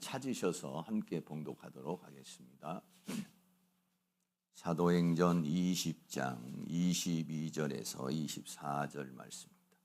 찾으셔서 함께 봉독하도록 하겠습니다. 사도행전 20장 22절에서 24절 말씀입니다.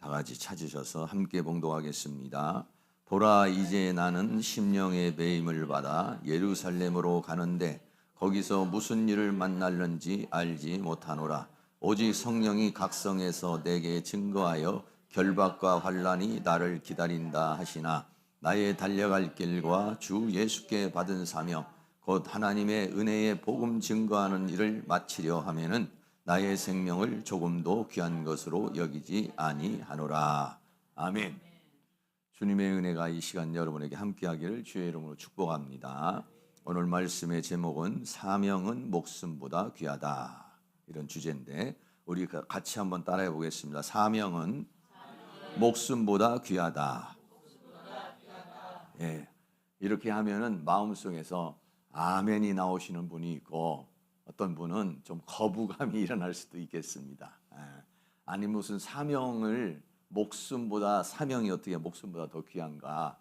다 같이 찾으셔서 함께 봉독하겠습니다. 보라, 이제 나는 심령의 배임을 받아 예루살렘으로 가는데 거기서 무슨 일을 만날는지 알지 못하노라. 오직 성령이 각성해서 내게 증거하여 결박과 환난이 나를 기다린다 하시나 나의 달려갈 길과 주 예수께 받은 사명 곧 하나님의 은혜의 복음 증거하는 일을 마치려 하면은 나의 생명을 조금도 귀한 것으로 여기지 아니하노라. 아멘. 주님의 은혜가 이 시간 여러분에게 함께하기를 주의 이름으로 축복합니다. 오늘 말씀의 제목은 사명은 목숨보다 귀하다, 이런 주제인데 우리 같이 한번 따라해 보겠습니다. 사명은 목숨보다 귀하다. 예, 이렇게 하면은 마음속에서 아멘이 나오시는 분이 있고 어떤 분은 좀 거부감이 일어날 수도 있겠습니다. 아니 무슨 사명을 목숨보다, 사명이 어떻게 목숨보다 더 귀한가?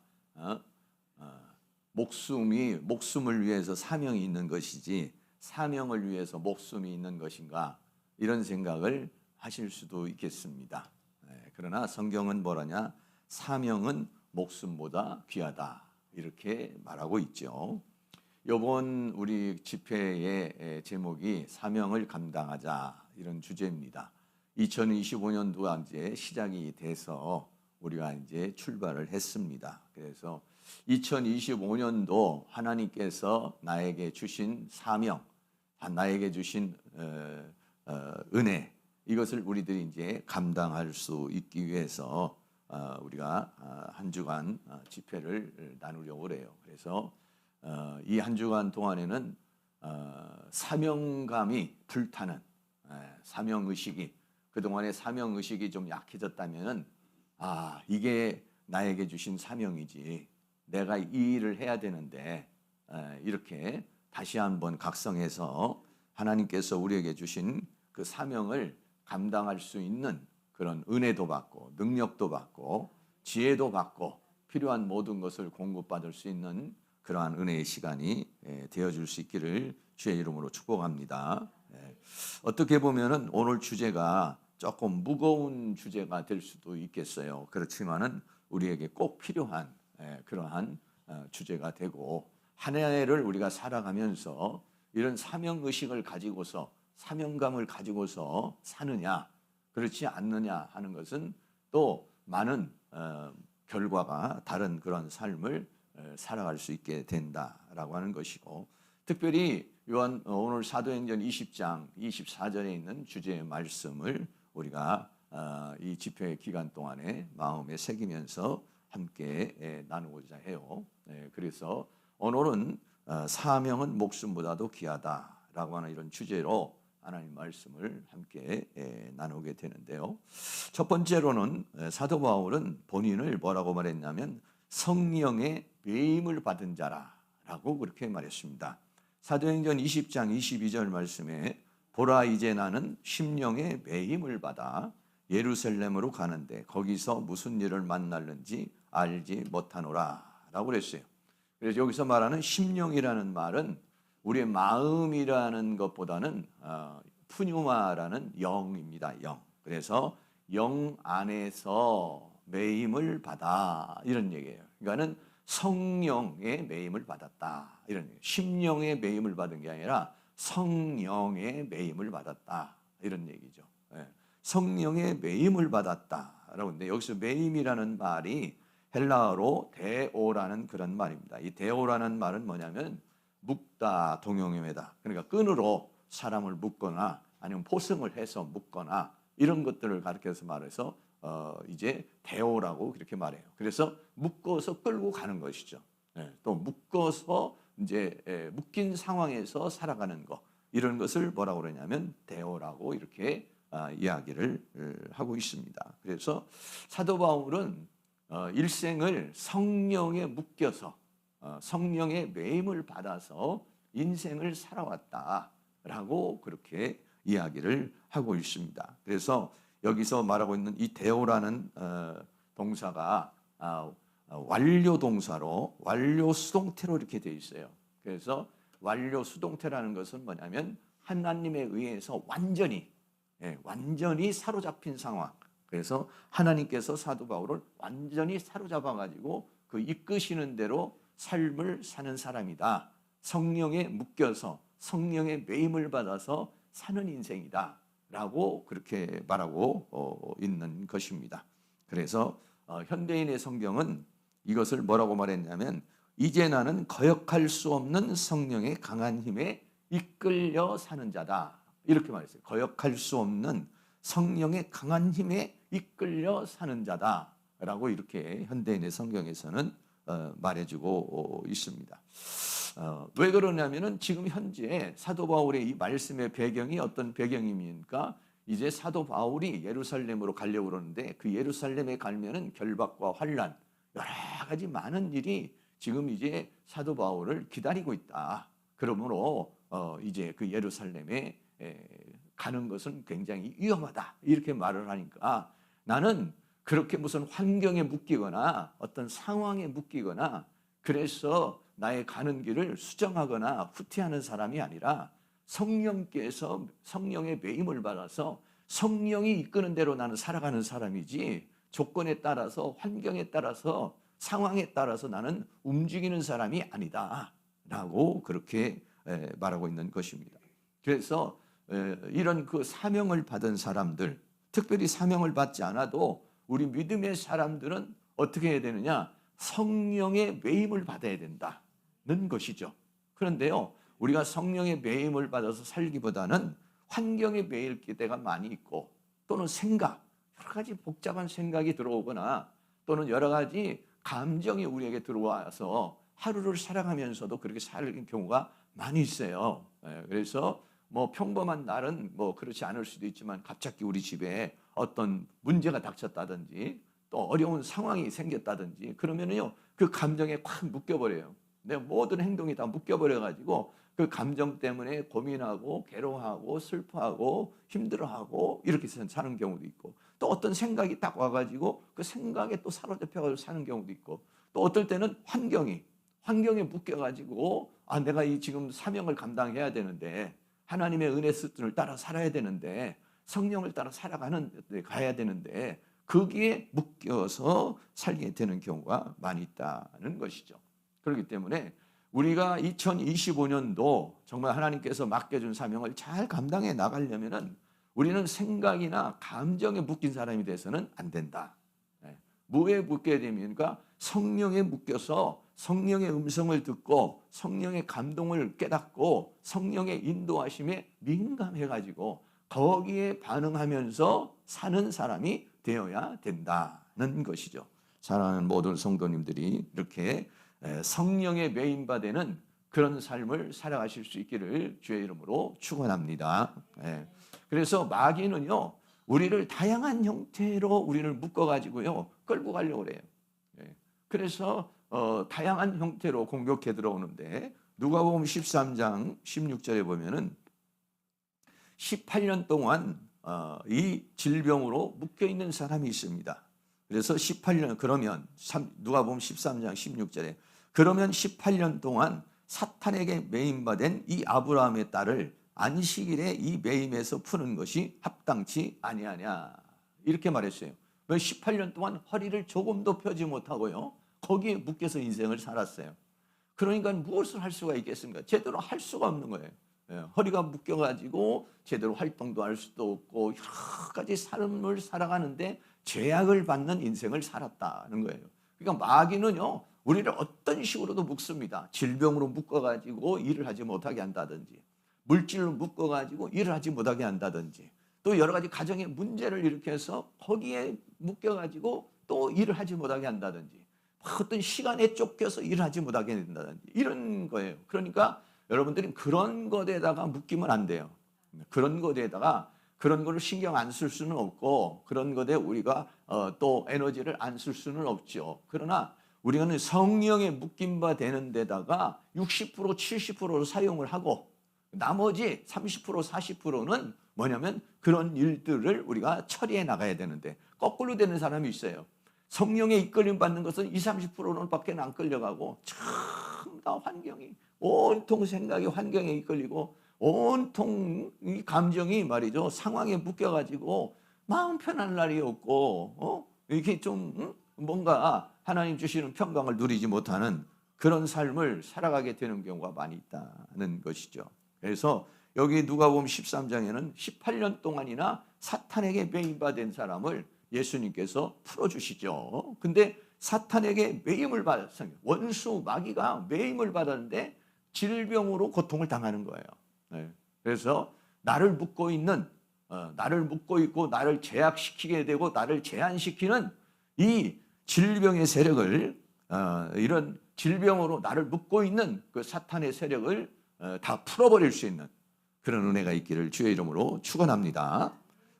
목숨을 위해서 사명이 있는 것이지 사명을 위해서 목숨이 있는 것인가? 이런 생각을 하실 수도 있겠습니다. 그러나 성경은 뭐라냐? 사명은 목숨보다 귀하다, 이렇게 말하고 있죠. 이번 우리 집회의 제목이 사명을 감당하자, 이런 주제입니다. 2025년도가 이제 시작이 돼서 우리가 이제 출발을 했습니다. 그래서 2025년도 하나님께서 나에게 주신 사명, 나에게 주신 은혜, 이것을 우리들이 이제 감당할 수 있기 위해서 우리가 한 주간 집회를 나누려고 해요. 그래서 이 한 주간 동안에는 사명감이 불타는 사명의식이, 그동안의 사명의식이 좀 약해졌다면 이게 나에게 주신 사명이지, 내가 이 일을 해야 되는데, 이렇게 다시 한번 각성해서 하나님께서 우리에게 주신 그 사명을 감당할 수 있는 그런 은혜도 받고 능력도 받고 지혜도 받고 필요한 모든 것을 공급받을 수 있는 그러한 은혜의 시간이 되어줄 수 있기를 주의 이름으로 축복합니다. 어떻게 보면은 오늘 주제가 조금 무거운 주제가 될 수도 있겠어요. 그렇지만은 우리에게 꼭 필요한 그러한 주제가 되고, 한 해를 우리가 살아가면서 이런 사명의식을 가지고서, 사명감을 가지고서 사느냐 그렇지 않느냐 하는 것은 또 많은 결과가 다른 그런 삶을 살아갈 수 있게 된다라고 하는 것이고, 특별히 오늘 사도행전 20장 24절에 있는 주제의 말씀을 우리가 이 집회 기간 동안에 마음에 새기면서 함께 나누고자 해요. 그래서 오늘은 사명은 목숨보다도 귀하다라고 하는 이런 주제로 하나님 말씀을 함께 나누게 되는데요. 첫 번째로는 사도 바울은 본인을 뭐라고 말했냐면 성령의 배임을 받은 자라고 그렇게 말했습니다. 사도행전 20장 22절 말씀에 보라, 이제 나는 심령의 배임을 받아 예루살렘으로 가는데 거기서 무슨 일을 만날는지 알지 못하노라 라고 그랬어요. 그래서 여기서 말하는 심령이라는 말은 우리의 마음이라는 것보다는 푸뉴마라는 영입니다. 영. 그래서 영 안에서 매임을 받아, 이런 얘기예요. 그러니까는 성령의 매임을 받았다, 이런 얘기예요. 심령의 매임을 받은 게 아니라 성령의 매임을 받았다, 이런 얘기죠. 성령의 매임을 받았다라고 하는데 여기서 매임이라는 말이 헬라어로 데오라는 그런 말입니다. 이 데오라는 말은 뭐냐면 묶다, 동용의다. 그러니까 끈으로 사람을 묶거나 아니면 포승을 해서 묶거나 이런 것들을 가르쳐서 말해서 이제 데오라고 그렇게 말해요. 그래서 묶어서 끌고 가는 것이죠. 또 묶어서 이제 묶인 상황에서 살아가는 것, 이런 것을 뭐라고 그러냐면 데오라고 이렇게 이야기를 하고 있습니다. 그래서 사도 바울은 일생을 성령에 묶여서 성령의 매임을 받아서 인생을 살아왔다라고 그렇게 이야기를 하고 있습니다. 그래서 여기서 말하고 있는 이 데오라는 동사가 완료 동사로 완료 수동태로 이렇게 되어 있어요. 그래서 완료 수동태라는 것은 뭐냐면 하나님에 의해서 완전히 사로잡힌 상황. 그래서 하나님께서 사도 바울을 완전히 사로잡아 가지고 그 이끄시는 대로 삶을 사는 사람이다. 성령에 묶여서 성령의 매임을 받아서 사는 인생이다 라고 그렇게 말하고 있는 것입니다. 그래서 현대인의 성경은 이것을 뭐라고 말했냐면 이제 나는 거역할 수 없는 성령의 강한 힘에 이끌려 사는 자다 이렇게 말했어요. 거역할 수 없는 성령의 강한 힘에 이끌려 사는 자다 라고 이렇게 현대인의 성경에서는 말해주고 있습니다. 왜 그러냐면은 지금 현재 사도 바울의 이 말씀의 배경이 어떤 배경입니까? 이제 사도 바울이 예루살렘으로 가려고 그러는데 그 예루살렘에 가면은 결박과 환란 여러 가지 많은 일이 지금 이제 사도 바울을 기다리고 있다. 그러므로 이제 그 예루살렘에 가는 것은 굉장히 위험하다. 이렇게 말을 하니까 나는 그렇게 무슨 환경에 묶이거나 어떤 상황에 묶이거나 그래서 나의 가는 길을 수정하거나 후퇴하는 사람이 아니라 성령께서 성령의 매임을 받아서 성령이 이끄는 대로 나는 살아가는 사람이지 조건에 따라서 환경에 따라서 상황에 따라서 나는 움직이는 사람이 아니다 라고 그렇게 말하고 있는 것입니다. 그래서 이런 그 사명을 받은 사람들, 특별히 사명을 받지 않아도 우리 믿음의 사람들은 어떻게 해야 되느냐? 성령의 매임을 받아야 된다는 것이죠. 그런데요, 우리가 성령의 매임을 받아서 살기보다는 환경에 매일 때가 많이 있고 또는 생각, 여러 가지 복잡한 생각이 들어오거나 또는 여러 가지 감정이 우리에게 들어와서 하루를 살아가면서도 그렇게 사는 경우가 많이 있어요. 그래서 뭐 평범한 날은 뭐 그렇지 않을 수도 있지만 갑자기 우리 집에 어떤 문제가 닥쳤다든지 또 어려운 상황이 생겼다든지 그러면은요 그 감정에 꽉 묶여버려요. 내 모든 행동이 다 묶여버려가지고 그 감정 때문에 고민하고 괴로워하고 슬퍼하고 힘들어하고 이렇게 사는 경우도 있고 또 어떤 생각이 딱 와가지고 그 생각에 또 사로잡혀가지고 사는 경우도 있고 또 어떨 때는 환경에 묶여가지고 내가 이 지금 사명을 감당해야 되는데 하나님의 은혜 수준을 따라 살아야 되는데 성령을 따라 가야 되는데 거기에 묶여서 살게 되는 경우가 많이 있다는 것이죠. 그렇기 때문에 우리가 2025년도 정말 하나님께서 맡겨준 사명을 잘 감당해 나가려면은 우리는 생각이나 감정에 묶인 사람이 돼서는 안 된다. 뭐에 묶여야 됩니까? 성령에 묶여서 성령의 음성을 듣고 성령의 감동을 깨닫고 성령의 인도하심에 민감해가지고 거기에 반응하면서 사는 사람이 되어야 된다는 것이죠. 사랑하는 모든 성도님들이 이렇게 성령의 매임받는 그런 삶을 살아가실 수 있기를 주의 이름으로 축원합니다. 그래서 마귀는요 우리를 다양한 형태로 우리를 묶어가지고요 끌고 가려고 그래요. 그래서 다양한 형태로 공격해 들어오는데 누가복음 13장 16절에 보면은 18년 동안 이 질병으로 묶여 있는 사람이 있습니다. 그래서 18년 그러면 누가복음 13장 16절에 그러면 18년 동안 사탄에게 매임받은 이 아브라함의 딸을 안식일에 이 매임에서 푸는 것이 합당치 아니하냐 이렇게 말했어요. 왜 18년 동안 허리를 조금도 펴지 못하고요 거기에 묶여서 인생을 살았어요. 그러니까 무엇을 할 수가 있겠습니까? 제대로 할 수가 없는 거예요. 허리가 묶여가지고 제대로 활동도 할 수도 없고 여러 가지 삶을 살아가는데 죄악을 받는 인생을 살았다는 거예요. 그러니까 마귀는요 우리를 어떤 식으로도 묶습니다. 질병으로 묶어가지고 일을 하지 못하게 한다든지 물질로 묶어가지고 일을 하지 못하게 한다든지 또 여러 가지 가정의 문제를 일으켜서 거기에 묶여가지고 또 일을 하지 못하게 한다든지 어떤 시간에 쫓겨서 일을 하지 못하게 된다든지 이런 거예요. 그러니까 여러분들이 그런 것에다가 묶이면 안 돼요. 그런 것에다가 그런 거를 신경 안 쓸 수는 없고 그런 것에 우리가 또 에너지를 안 쓸 수는 없죠. 그러나 우리는 성령에 묶임 바 되는 데다가 60% 70%를 사용을 하고 나머지 30% 40%는 뭐냐면 그런 일들을 우리가 처리해 나가야 되는데 거꾸로 되는 사람이 있어요. 성령의 이끌림 받는 것은 20, 30%는 밖에 안 끌려가고 참 다 환경이 온통 생각이 환경에 이끌리고 온통 이 감정이 말이죠. 상황에 묶여가지고 마음 편한 날이 없고 이렇게 좀 뭔가 하나님 주시는 평강을 누리지 못하는 그런 삶을 살아가게 되는 경우가 많이 있다는 것이죠. 그래서 여기 누가복음 13장에는 18년 동안이나 사탄에게 매임받은 사람을 예수님께서 풀어주시죠. 근데 사탄에게 매임을 받았어요. 원수 마귀가 매임을 받았는데 질병으로 고통을 당하는 거예요. 네. 그래서 나를 묶고 있고 나를 제약시키게 되고 나를 제한시키는 이 질병의 세력을 이런 질병으로 나를 묶고 있는 그 사탄의 세력을 다 풀어버릴 수 있는 그런 은혜가 있기를 주의 이름으로 축원합니다.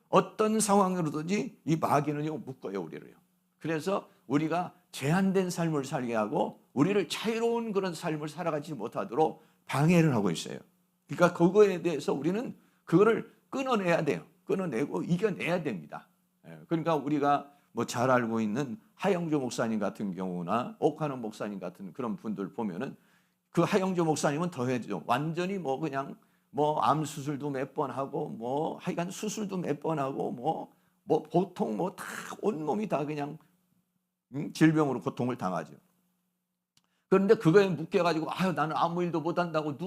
어떤 상황으로든지 이 마귀는요 묶어요 우리를요. 그래서 우리가 제한된 삶을 살게 하고 우리를 자유로운 그런 삶을 살아가지 못하도록 방해를 하고 있어요. 그러니까 그거에 대해서 우리는 그거를 끊어내야 돼요. 끊어내고 이겨내야 됩니다. 그러니까 우리가 뭐 잘 알고 있는 하영조 목사님 같은 경우나 옥하는 목사님 같은 그런 분들 보면은 그 하영조 목사님은 더해죠. 완전히 뭐 그냥 뭐 암 수술도 몇 번 하고 뭐 하여간 수술도 몇 번 하고 뭐 보통 뭐 다 온몸이 다 그냥 질병으로 고통을 당하죠. 그런데 그거에 묶여가지고 아유 나는 아무 일도 못한다고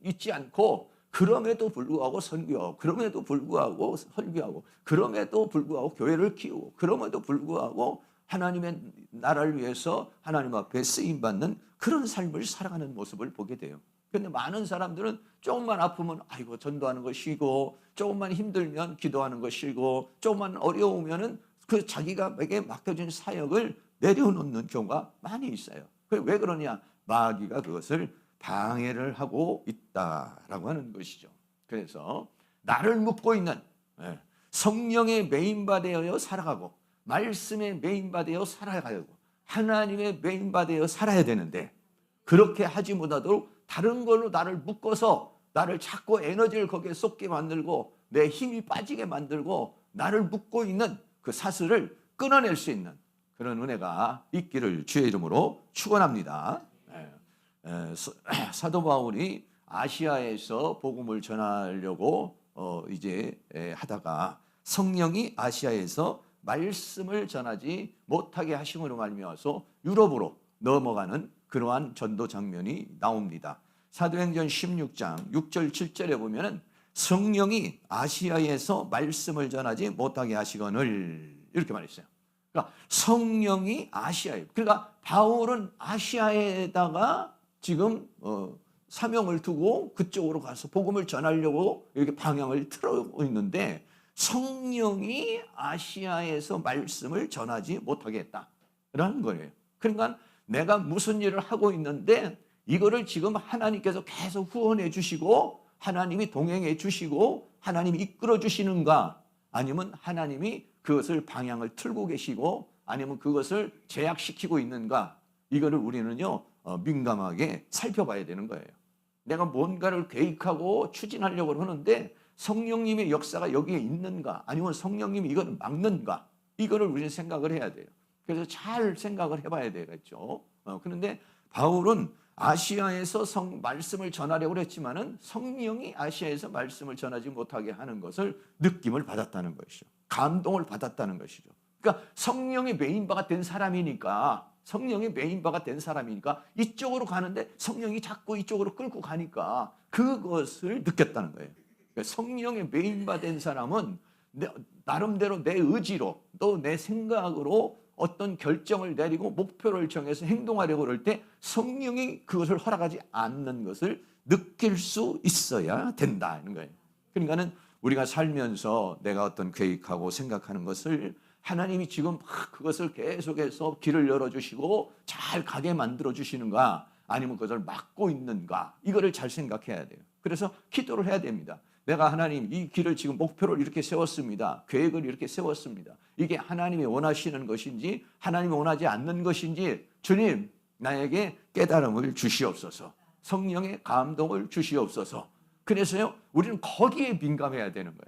있지 않고 그럼에도 불구하고 선교하고 그럼에도 불구하고 설교하고 그럼에도 불구하고 교회를 키우고 그럼에도 불구하고 하나님의 나라를 위해서 하나님 앞에 쓰임받는 그런 삶을 살아가는 모습을 보게 돼요. 그런데 많은 사람들은 조금만 아프면 아이고 전도하는 거 쉬고 조금만 힘들면 기도하는 거 쉬고 조금만 어려우면은 그 자기가에게 맡겨진 사역을 내려놓는 경우가 많이 있어요. 왜 그러냐? 마귀가 그것을 방해를 하고 있다라고 하는 것이죠. 그래서 나를 묶고 있는 성령의 메인바되어 살아가고 말씀의 메인바되어 살아가고 하나님의 메인바되어 살아야 되는데 그렇게 하지 못하도록 다른 걸로 나를 묶어서 나를 자꾸 에너지를 거기에 쏟게 만들고 내 힘이 빠지게 만들고 나를 묶고 있는 그 사슬을 끊어낼 수 있는 그런 은혜가 있기를 주의 이름으로 축원합니다. 사도 바울이 아시아에서 복음을 전하려고 이제 하다가 성령이 아시아에서 말씀을 전하지 못하게 하심으로 말미암아서 유럽으로 넘어가는 그러한 전도 장면이 나옵니다. 사도행전 16장 6절 7절에 보면은 성령이 아시아에서 말씀을 전하지 못하게 하시거늘 이렇게 말했어요. 그러니까 성령이 아시아에 그러니까 바울은 아시아에다가 지금 사명을 두고 그쪽으로 가서 복음을 전하려고 이렇게 방향을 틀고 있는데 성령이 아시아에서 말씀을 전하지 못하게 했다라는 거예요. 그러니까 내가 무슨 일을 하고 있는데 이거를 지금 하나님께서 계속 후원해 주시고 하나님이 동행해 주시고 하나님이 이끌어 주시는가 아니면 하나님이 그것을 방향을 틀고 계시고 아니면 그것을 제약시키고 있는가 이거를 우리는요 민감하게 살펴봐야 되는 거예요. 내가 뭔가를 계획하고 추진하려고 하는데 성령님의 역사가 여기에 있는가 아니면 성령님이 이걸 막는가 이거를 우리는 생각을 해야 돼요. 그래서 잘 생각을 해봐야 되겠죠. 그런데 바울은 아시아에서 말씀을 전하려고 했지만은 성령이 아시아에서 말씀을 전하지 못하게 하는 것을 느낌을 받았다는 것이죠. 감동을 받았다는 것이죠. 그러니까 성령의 메인바가 된 사람이니까 이쪽으로 가는데 성령이 자꾸 이쪽으로 끌고 가니까 그것을 느꼈다는 거예요. 그러니까 성령의 메인바 된 사람은 나름대로 내 의지로 또 내 생각으로 어떤 결정을 내리고 목표를 정해서 행동하려고 그럴 때 성령이 그것을 허락하지 않는 것을 느낄 수 있어야 된다는 거예요. 그러니까는 우리가 살면서 내가 어떤 계획하고 생각하는 것을 하나님이 지금 그것을 계속해서 길을 열어주시고 잘 가게 만들어주시는가 아니면 그것을 막고 있는가 이거를 잘 생각해야 돼요. 그래서 기도를 해야 됩니다. 내가 하나님 이 길을 지금 목표를 이렇게 세웠습니다. 계획을 이렇게 세웠습니다. 이게 하나님이 원하시는 것인지 하나님이 원하지 않는 것인지 주님 나에게 깨달음을 주시옵소서. 성령의 감동을 주시옵소서. 그래서요, 우리는 거기에 민감해야 되는 거예요.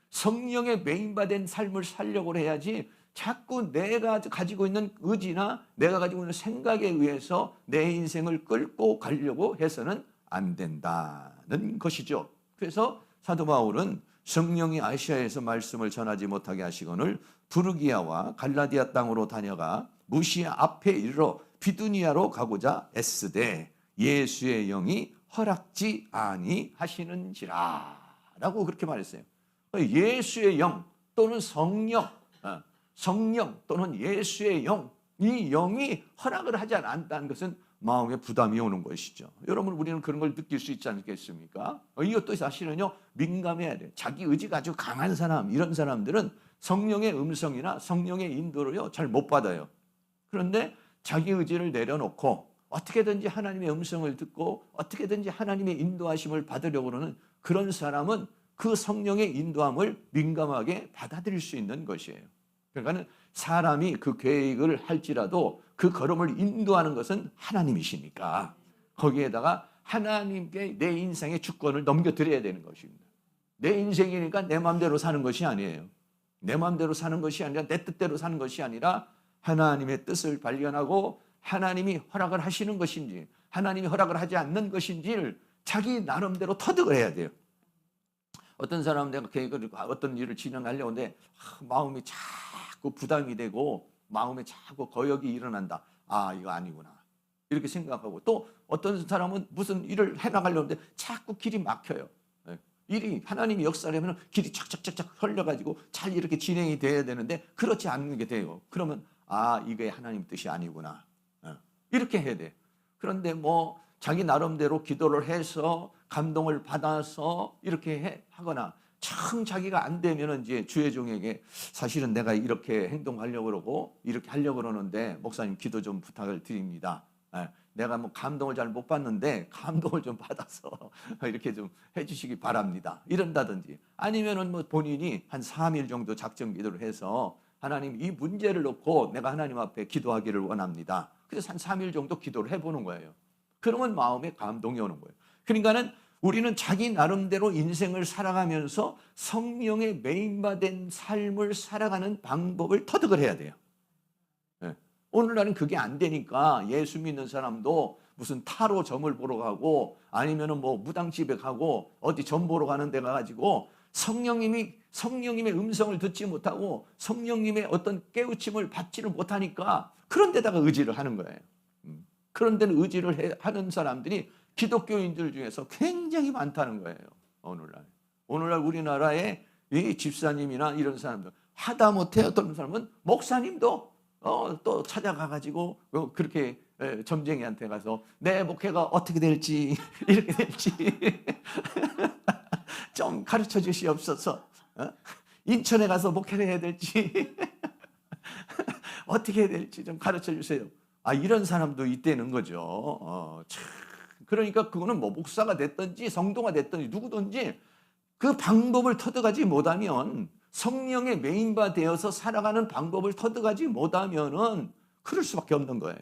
성령의 메인바된 삶을 살려고 해야지 자꾸 내가 가지고 있는 의지나 내가 가지고 있는 생각에 의해서 내 인생을 끌고 가려고 해서는 안 된다는 것이죠. 그래서 사도 바울은 성령이 아시아에서 말씀을 전하지 못하게 하시거늘 부르기아와 갈라디아 땅으로 다녀가 무시아 앞에 이르러 비두니아로 가고자 애쓰되 예수의 영이 허락지 아니하시는지라 라고 그렇게 말했어요. 예수의 영 또는 성령 또는 예수의 영, 이 영이 허락을 하지 않는다는 것은 마음에 부담이 오는 것이죠. 여러분, 우리는 그런 걸 느낄 수 있지 않겠습니까? 이것도 사실은요, 민감해야 돼요. 자기 의지가 아주 강한 사람, 이런 사람들은 성령의 음성이나 성령의 인도를요, 잘 못 받아요. 그런데 자기 의지를 내려놓고 어떻게든지 하나님의 음성을 듣고 어떻게든지 하나님의 인도하심을 받으려고 하는 그런 사람은 그 성령의 인도함을 민감하게 받아들일 수 있는 것이에요. 그러니까 사람이 그 계획을 할지라도 그 걸음을 인도하는 것은 하나님이시니까 거기에다가 하나님께 내 인생의 주권을 넘겨드려야 되는 것입니다. 내 인생이니까 내 마음대로 사는 것이 아니에요. 내 마음대로 사는 것이 아니라 내 뜻대로 사는 것이 아니라 하나님의 뜻을 발견하고 하나님이 허락을 하시는 것인지 하나님이 허락을 하지 않는 것인지를 자기 나름대로 터득을 해야 돼요. 어떤 사람은 내가 계획을 어떤 일을 진행하려고 하는데 마음이 자꾸 부담이 되고 마음에 자꾸 거역이 일어난다. 아, 이거 아니구나. 이렇게 생각하고 또 어떤 사람은 무슨 일을 해나가려고 하는데 자꾸 길이 막혀요. 일이 하나님이 역사를 하면 길이 착착착착 흘려가지고 잘 이렇게 진행이 돼야 되는데 그렇지 않는 게 돼요. 그러면 아, 이게 하나님 뜻이 아니구나. 이렇게 해야 돼. 그런데 뭐 자기 나름대로 기도를 해서 감동을 받아서 이렇게 하거나 참 자기가 안 되면 이제 주의 종에게 사실은 내가 이렇게 행동하려고 그러고 이렇게 하려고 그러는데 목사님 기도 좀 부탁을 드립니다. 내가 뭐 감동을 잘 못 받는데 감동을 좀 받아서 이렇게 좀 해주시기 바랍니다. 이런다든지 아니면은 뭐 본인이 한 3일 정도 작정 기도를 해서 하나님 이 문제를 놓고 내가 하나님 앞에 기도하기를 원합니다. 그래서 한 3일 정도 기도를 해보는 거예요. 그러면 마음에 감동이 오는 거예요. 그러니까는 우리는 자기 나름대로 인생을 살아가면서 성령의 메인바된 삶을 살아가는 방법을 터득을 해야 돼요. 오늘날은 그게 안 되니까 예수 믿는 사람도 무슨 타로 점을 보러 가고 아니면은 뭐 무당집에 가고 어디 점 보러 가는 데 가가지고 성령님의 음성을 듣지 못하고 성령님의 어떤 깨우침을 받지를 못하니까 그런 데다가 의지를 하는 거예요. 그런 데는 의지를 하는 사람들이 기독교인들 중에서 굉장히 많다는 거예요. 오늘날 우리나라의 이 집사님이나 이런 사람들 하다못해 어떤 사람은 목사님도 또 찾아가가지고 그렇게 점쟁이한테 가서 내 목회가 어떻게 될지 이렇게 될지 좀 가르쳐 주시옵소서. 인천에 가서 목회를 해야 될지 어떻게 해야 될지 좀 가르쳐 주세요. 이런 사람도 있다는 거죠. 그러니까 그거는 뭐 목사가 됐든지 성도가 됐든지 누구든지 그 방법을 터득하지 못하면 성령의 메인바 되어서 살아가는 방법을 터득하지 못하면은 그럴 수밖에 없는 거예요.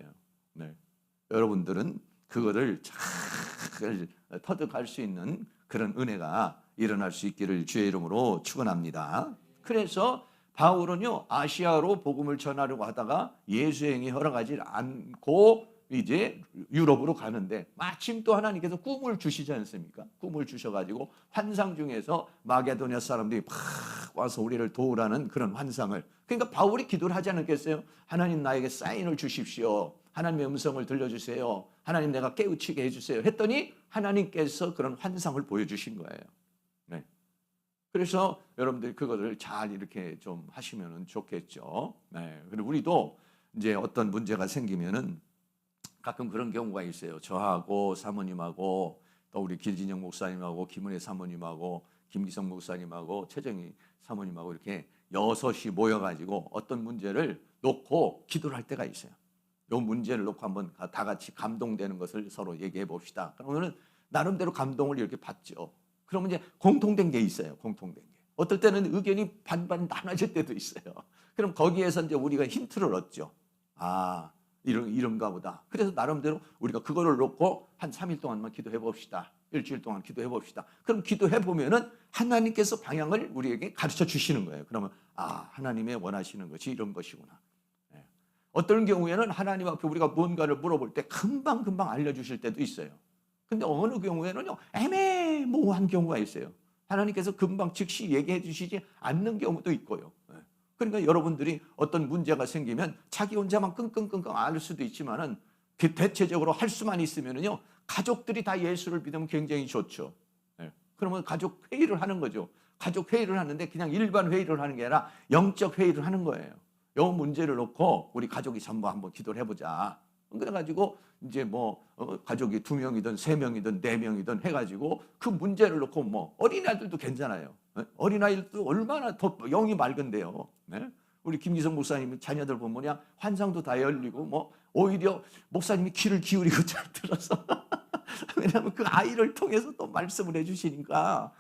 여러분들은 그거를 잘 터득할 수 있는 그런 은혜가 일어날 수 있기를 주의 이름으로 축원합니다. 그래서 바울은요 아시아로 복음을 전하려고 하다가 예수의 영이 허락하지 않고 이제 유럽으로 가는데 마침 또 하나님께서 꿈을 주시지 않습니까? 꿈을 주셔가지고 환상 중에서 마게도냐 사람들이 막 와서 우리를 도우라는 그런 환상을, 그러니까 바울이 기도를 하지 않았겠어요? 하나님 나에게 사인을 주십시오. 하나님의 음성을 들려주세요. 하나님 내가 깨우치게 해주세요. 했더니 하나님께서 그런 환상을 보여주신 거예요. 그래서 여러분들이 그거를 잘 이렇게 좀 하시면 좋겠죠. 그리고 우리도 이제 어떤 문제가 생기면은 가끔 그런 경우가 있어요. 저하고 사모님하고 또 우리 길진영 목사님하고 김은혜 사모님하고 김기성 목사님하고 최정희 사모님하고 이렇게 6이 모여가지고 어떤 문제를 놓고 기도를 할 때가 있어요. 이 문제를 놓고 한번 다 같이 감동되는 것을 서로 얘기해 봅시다. 그러면은 나름대로 감동을 이렇게 받죠. 그러면 이제 공통된 게 있어요. 공통된 게. 어떨 때는 의견이 반반 나눠질 때도 있어요. 그럼 거기에서 이제 우리가 힌트를 얻죠. 이런가 보다. 그래서 나름대로 우리가 그거를 놓고 한 3일 동안만 기도해 봅시다. 일주일 동안 기도해 봅시다. 그럼 기도해 보면은 하나님께서 방향을 우리에게 가르쳐 주시는 거예요. 그러면 하나님의 원하시는 것이 이런 것이구나. 어떤 경우에는 하나님 앞에 우리가 뭔가를 물어볼 때 금방 알려주실 때도 있어요. 근데 어느 경우에는요, 애매모호한 경우가 있어요. 하나님께서 금방 즉시 얘기해 주시지 않는 경우도 있고요. 그러니까 여러분들이 어떤 문제가 생기면 자기 혼자만 끙끙끙끙 앓을 수도 있지만은 대체적으로 할 수만 있으면은요, 가족들이 다 예수를 믿으면 굉장히 좋죠. 그러면 가족 회의를 하는 거죠. 가족 회의를 하는데 그냥 일반 회의를 하는 게 아니라 영적 회의를 하는 거예요. 요 문제를 놓고 우리 가족이 전부 한번 기도를 해보자. 그래가지고 이제 가족이 2명이든 3명이든 4명이든 해가지고 그 문제를 놓고 어린아이들도 괜찮아요. 어린아이들도 얼마나 더 영이 맑은데요. 우리 김기성 목사님 자녀들 보면 그냥 환상도 다 열리고 오히려 목사님이 귀를 기울이고 잘 들어서 왜냐하면 그 아이를 통해서 또 말씀을 해주시니까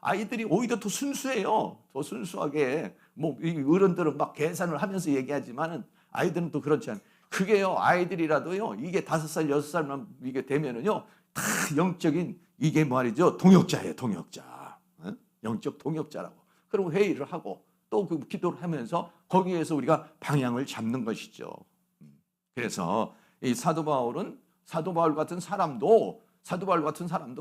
아이들이 오히려 더 순수해요. 더 순수하게 이 어른들은 막 계산을 하면서 얘기하지만은 아이들은 또 그렇지 않아요. 그게요, 아이들이라도요, 이게 5살, 6살만 이게 되면은요, 다 영적인 이게 말이죠, 동역자예요, 동역자. 영적 동역자라고. 그리고 회의를 하고 또 그 기도를 하면서 거기에서 우리가 방향을 잡는 것이죠. 그래서 이 사도 바울 같은 사람도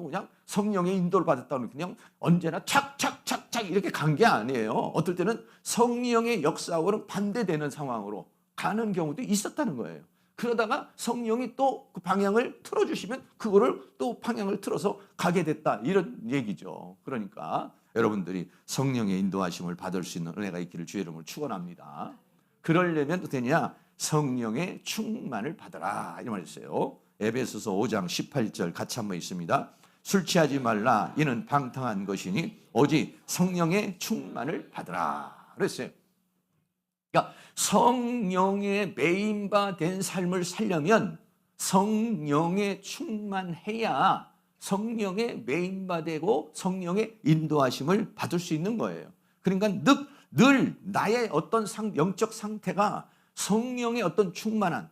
그냥 성령의 인도를 받았다는 그냥 언제나 착착착착 이렇게 간 게 아니에요. 어떨 때는 성령의 역사하고는 반대되는 상황으로 가는 경우도 있었다는 거예요. 그러다가 성령이 또 그 방향을 틀어주시면 그거를 또 방향을 틀어서 가게 됐다, 이런 얘기죠. 그러니까 여러분들이 성령의 인도하심을 받을 수 있는 은혜가 있기를 주의 이름으로 축원합니다. 그러려면 어떻게 되냐? 성령의 충만을 받아라, 이런 말이 있어요. 에베소서 5장 18절 같이 한번 있습니다. 술 취하지 말라, 이는 방탕한 것이니 오직 성령의 충만을 받으라 그랬어요. 그러니까 성령의 메인바 된 삶을 살려면 성령에 충만해야 성령의 메인바 되고 성령의 인도하심을 받을 수 있는 거예요. 그러니까 늘 나의 어떤 영적 상태가 성령의 어떤 충만한,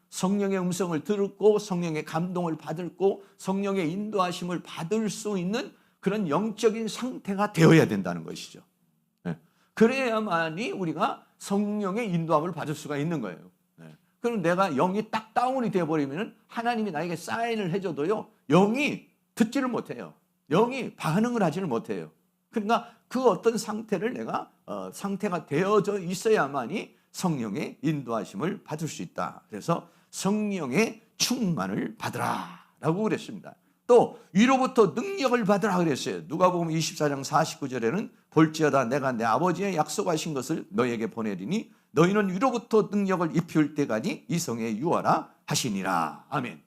성령의 음성을 듣고 성령의 감동을 받고 성령의 인도하심을 받을 수 있는 그런 영적인 상태가 되어야 된다는 것이죠. 그래야만이 우리가 성령의 인도함을 받을 수가 있는 거예요. 그럼 내가 영이 딱 다운이 되어버리면 하나님이 나에게 사인을 해줘도요, 영이 듣지를 못해요. 영이 반응을 하지를 못해요. 그러니까 그 어떤 상태를 내가 상태가 되어져 있어야만이 성령의 인도하심을 받을 수 있다. 그래서 성령의 충만을 받으라 라고 그랬습니다. 또 위로부터 능력을 받으라 그랬어요. 누가복음 24장 49절에는 볼지어다 내가 내 아버지의 약속하신 것을 너희에게 보내리니 너희는 위로부터 능력을 입힐 때까지 이 성에 유하라 하시니라. 아멘.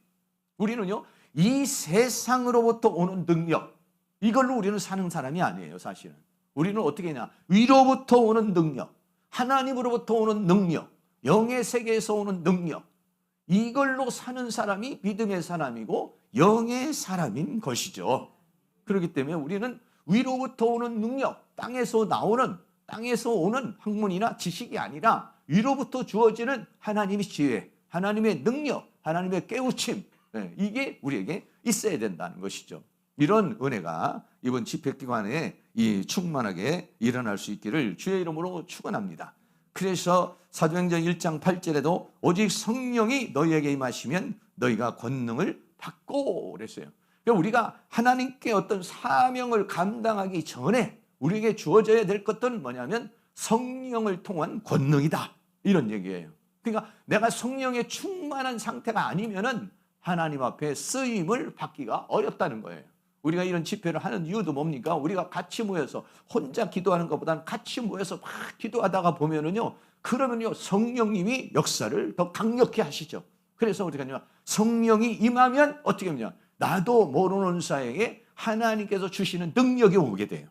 우리는요, 이 세상으로부터 오는 능력, 이걸로 우리는 사는 사람이 아니에요. 사실은 우리는 어떻게 하냐, 위로부터 오는 능력, 하나님으로부터 오는 능력, 영의 세계에서 오는 능력, 이걸로 사는 사람이 믿음의 사람이고 영의 사람인 것이죠. 그렇기 때문에 우리는 위로부터 오는 능력, 땅에서 오는 학문이나 지식이 아니라 위로부터 주어지는 하나님의 지혜, 하나님의 능력, 하나님의 깨우침, 이게 우리에게 있어야 된다는 것이죠. 이런 은혜가 이번 집회 기간에 충만하게 일어날 수 있기를 주의 이름으로 축원합니다. 그래서 사도행전 1장 8절에도 오직 성령이 너희에게 임하시면 너희가 권능을 받고 그랬어요. 그러니까 우리가 하나님께 어떤 사명을 감당하기 전에 우리에게 주어져야 될 것들은 뭐냐면 성령을 통한 권능이다, 이런 얘기예요. 그러니까 내가 성령에 충만한 상태가 아니면은 하나님 앞에 쓰임을 받기가 어렵다는 거예요. 우리가 이런 집회를 하는 이유도 뭡니까? 우리가 같이 모여서 혼자 기도하는 것보다는 같이 모여서 막 기도하다가 보면은요, 그러면요 성령님이 역사를 더 강력히 하시죠. 그래서 우리가 성령이 임하면 어떻게 하냐, 나도 모르는 사이에 하나님께서 주시는 능력이 오게 돼요.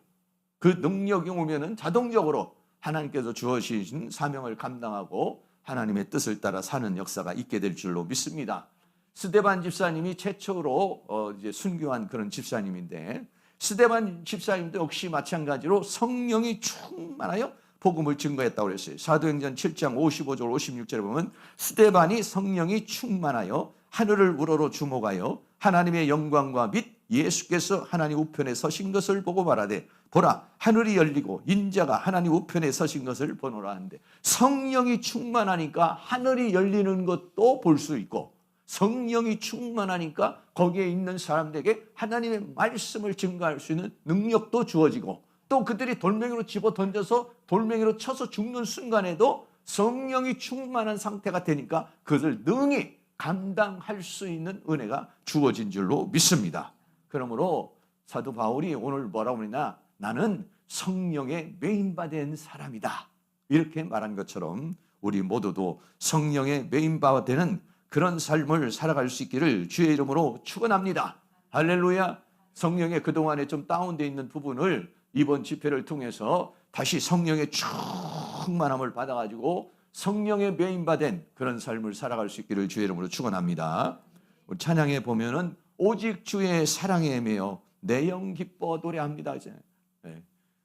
그 능력이 오면은 자동적으로 하나님께서 주어주신 사명을 감당하고 하나님의 뜻을 따라 사는 역사가 있게 될 줄로 믿습니다. 스데반 집사님이 최초로 이제 순교한 그런 집사님인데, 스데반 집사님도 역시 마찬가지로 성령이 충만하여 복음을 증거했다고 그랬어요. 사도행전 7장 55절 56절에 보면 스데반이 성령이 충만하여 하늘을 우러러 주목하여 하나님의 영광과 및 예수께서 하나님 우편에 서신 것을 보고 말하되 보라 하늘이 열리고 인자가 하나님 우편에 서신 것을 보노라 하는데, 성령이 충만하니까 하늘이 열리는 것도 볼 수 있고, 성령이 충만하니까 거기에 있는 사람들에게 하나님의 말씀을 증거할 수 있는 능력도 주어지고, 또 그들이 돌멩이로 집어 던져서 돌멩이로 쳐서 죽는 순간에도 성령이 충만한 상태가 되니까 그것을 능히 감당할 수 있는 은혜가 주어진 줄로 믿습니다. 그러므로 사도 바울이 오늘 뭐라고 하느냐, 나는 성령에 메인받은 사람이다, 이렇게 말한 것처럼 우리 모두도 성령에 메인받는 그런 삶을 살아갈 수 있기를 주의 이름으로 축원합니다. 할렐루야. 성령의 그동안에 좀 다운되어 있는 부분을 이번 집회를 통해서 다시 성령의 충만함을 받아가지고 성령의 메인받은 그런 삶을 살아갈 수 있기를 주의 이름으로 축원합니다. 우리 찬양에 보면은 오직 주의 사랑에 매여 내 영 기뻐 노래합니다. 이제 네.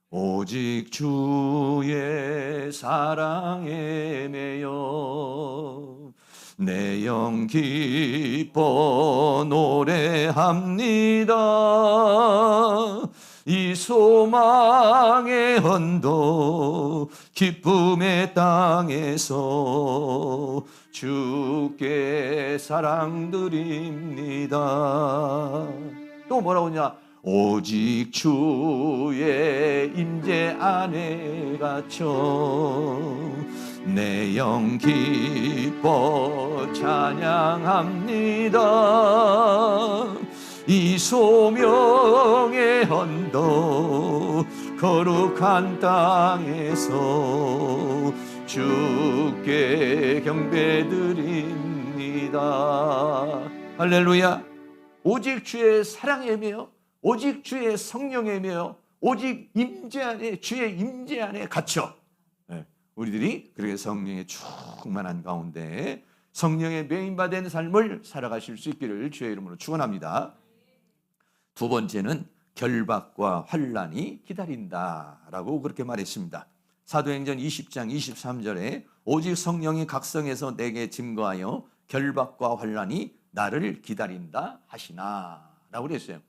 오직 주의 사랑에 매여 내 영 기뻐 노래합니다. 이 소망의 언덕 기쁨의 땅에서 주께 사랑드립니다. 또 뭐라고 하냐, 오직 주의 임재 안에 갇혀 내 영 기뻐 찬양합니다. 이 소명의 언덕 거룩한 땅에서 주께 경배드립니다. 할렐루야. 오직 주의 사랑에 매여 오직 주의 성령에 매여 오직 임재 안에, 주의 임재 안에 갇혀 우리들이 그렇게 성령의 충만한 가운데 성령의 메인받은 삶을 살아가실 수 있기를 주의 이름으로 축원합니다. 두 번째는 결박과 환난이 기다린다라고 그렇게 말했습니다. 사도행전 20장 23절에 오직 성령이 각성해서 내게 증거하여 결박과 환난이 나를 기다린다 하시나 라고 그랬어요.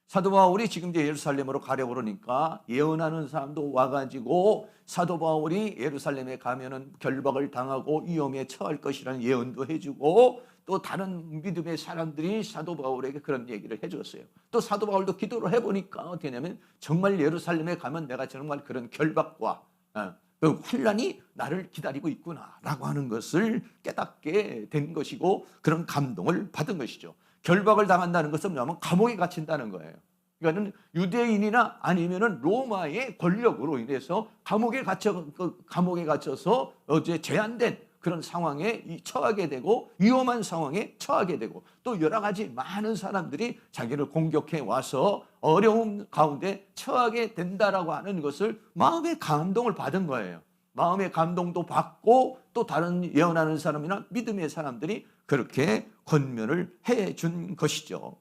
사도 바울이 지금 이제 예루살렘으로 가려고 그러니까 예언하는 사람도 와가지고 사도 바울이 예루살렘에 가면은 결박을 당하고 위험에 처할 것이라는 예언도 해주고, 또 다른 믿음의 사람들이 사도 바울에게 그런 얘기를 해줬어요. 또 사도 바울도 기도를 해보니까 어떻게 되냐면 정말 예루살렘에 가면 내가 정말 그런 결박과 그 환난이 나를 기다리고 있구나라고 하는 것을 깨닫게 된 것이고, 그런 감동을 받은 것이죠. 결박을 당한다는 것은 뭐냐면 감옥에 갇힌다는 거예요. 그러니까 유대인이나 아니면은 로마의 권력으로 인해서 감옥에 갇혀서 이제 제한된 그런 상황에 처하게 되고, 위험한 상황에 처하게 되고, 또 여러 가지 많은 사람들이 자기를 공격해 와서 어려움 가운데 처하게 된다라고 하는 것을 마음의 감동을 받은 거예요. 마음의 감동도 받고, 또 다른 예언하는 사람이나 믿음의 사람들이 그렇게 권면을 해준 것이죠.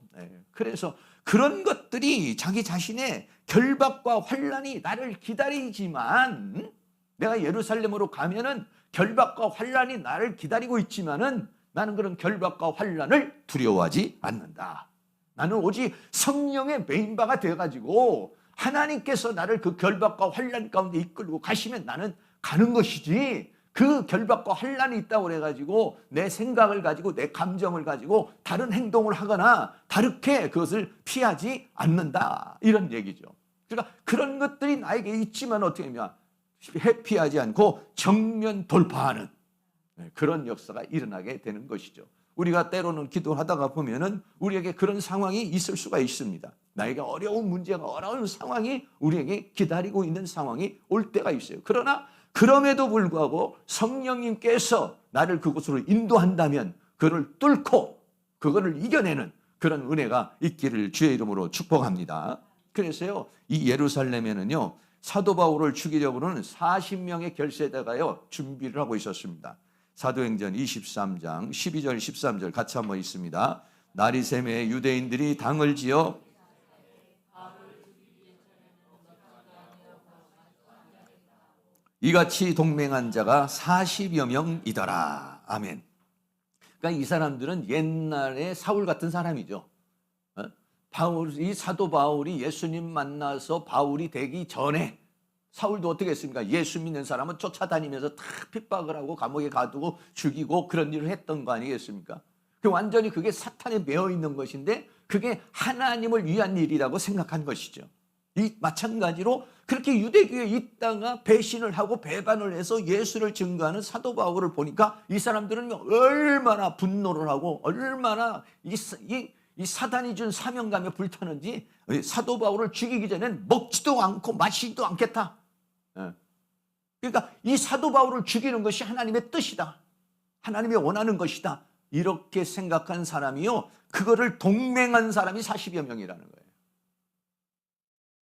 그래서 그런 것들이 자기 자신의 결박과 환난이 나를 기다리지만, 내가 예루살렘으로 가면은 결박과 환난이 나를 기다리고 있지만은 나는 그런 결박과 환난을 두려워하지 않는다. 나는 오직 성령의 메인바가 되어가지고 하나님께서 나를 그 결박과 환난 가운데 이끌고 가시면 나는 가는 것이지, 그 결박과 환난이 있다고 그래가지고 내 생각을 가지고 내 감정을 가지고 다른 행동을 하거나 다르게 그것을 피하지 않는다, 이런 얘기죠. 그러니까 그런 것들이 나에게 있지만 어떻게 하면 회피하지 않고 정면 돌파하는 그런 역사가 일어나게 되는 것이죠. 우리가 때로는 기도하다가 보면은 우리에게 그런 상황이 있을 수가 있습니다. 나에게 어려운 문제가, 어려운 상황이 우리에게 기다리고 있는 상황이 올 때가 있어요. 그러나 그럼에도 불구하고 성령님께서 나를 그곳으로 인도한다면 그를 뚫고 그거를 이겨내는 그런 은혜가 있기를 주의 이름으로 축복합니다. 그래서요, 이 예루살렘에는요, 사도 바울을 죽이려고는 40명의 결세대가요 준비를 하고 있었습니다. 사도행전 23장 12절 13절 같이 한번 읽습니다. 나리샘의 유대인들이 당을 지어 이같이 동맹한 자가 40여 명이더라. 아멘. 그러니까 이 사람들은 옛날에 사울 같은 사람이죠. 이 사도 바울이 예수님 만나서 바울이 되기 전에 사울도 어떻게 했습니까? 예수 믿는 사람은 쫓아다니면서 다 핍박을 하고 감옥에 가두고 죽이고 그런 일을 했던 거 아니겠습니까? 완전히 그게 사탄에 매여 있는 것인데 그게 하나님을 위한 일이라고 생각한 것이죠. 이 마찬가지로 그렇게 유대교에 있다가 배신을 하고 배반을 해서 예수를 증거하는 사도 바울을 보니까 이 사람들은 얼마나 분노를 하고 얼마나 이 사단이 준 사명감에 불타는지 사도 바울을 죽이기 전엔 먹지도 않고 마시지도 않겠다. 그러니까 이 사도 바울을 죽이는 것이 하나님의 뜻이다. 하나님이 원하는 것이다. 이렇게 생각한 사람이요, 그거를 동맹한 사람이 40여 명이라는 거예요.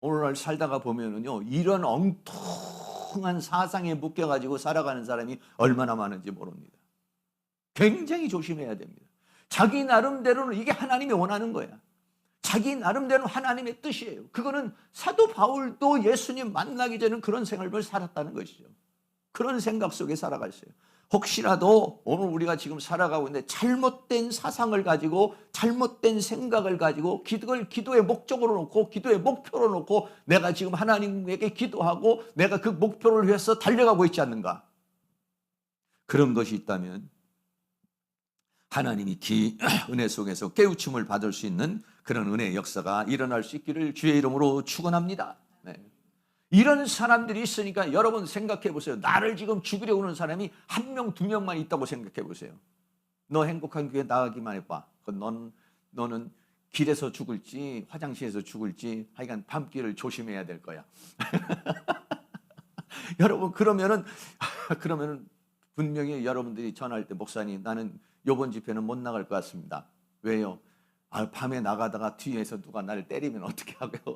오늘날 살다가 보면은요, 이런 엉뚱한 사상에 묶여가지고 살아가는 사람이 얼마나 많은지 모릅니다. 굉장히 조심해야 됩니다. 자기 나름대로는 이게 하나님이 원하는 거야. 자기 나름대로는 하나님의 뜻이에요. 그거는 사도 바울도 예수님 만나기 전에 그런 생활을 살았다는 것이죠. 그런 생각 속에 살아갔어요. 혹시라도 오늘 우리가 지금 살아가고 있는데 잘못된 사상을 가지고 잘못된 생각을 가지고 기도의 목적으로 놓고 기도의 목표로 놓고 내가 지금 하나님에게 기도하고 내가 그 목표를 위해서 달려가고 있지 않는가? 그런 것이 있다면 하나님이 은혜 속에서 깨우침을 받을 수 있는 그런 은혜의 역사가 일어날 수 있기를 주의 이름으로 축원합니다. 네. 이런 사람들이 있으니까 여러분 생각해 보세요. 나를 지금 죽이려 오는 사람이 한 명, 두 명만 있다고 생각해 보세요. 너 행복한 교회 나가기만 해봐. 너는 길에서 죽을지 화장실에서 죽을지 하여간 밤길을 조심해야 될 거야. 여러분 그러면은 분명히 여러분들이 전화할 때 목사님 나는 이번 집회는 못 나갈 것 같습니다. 왜요? 밤에 나가다가 뒤에서 누가 나를 때리면 어떻게 하고요?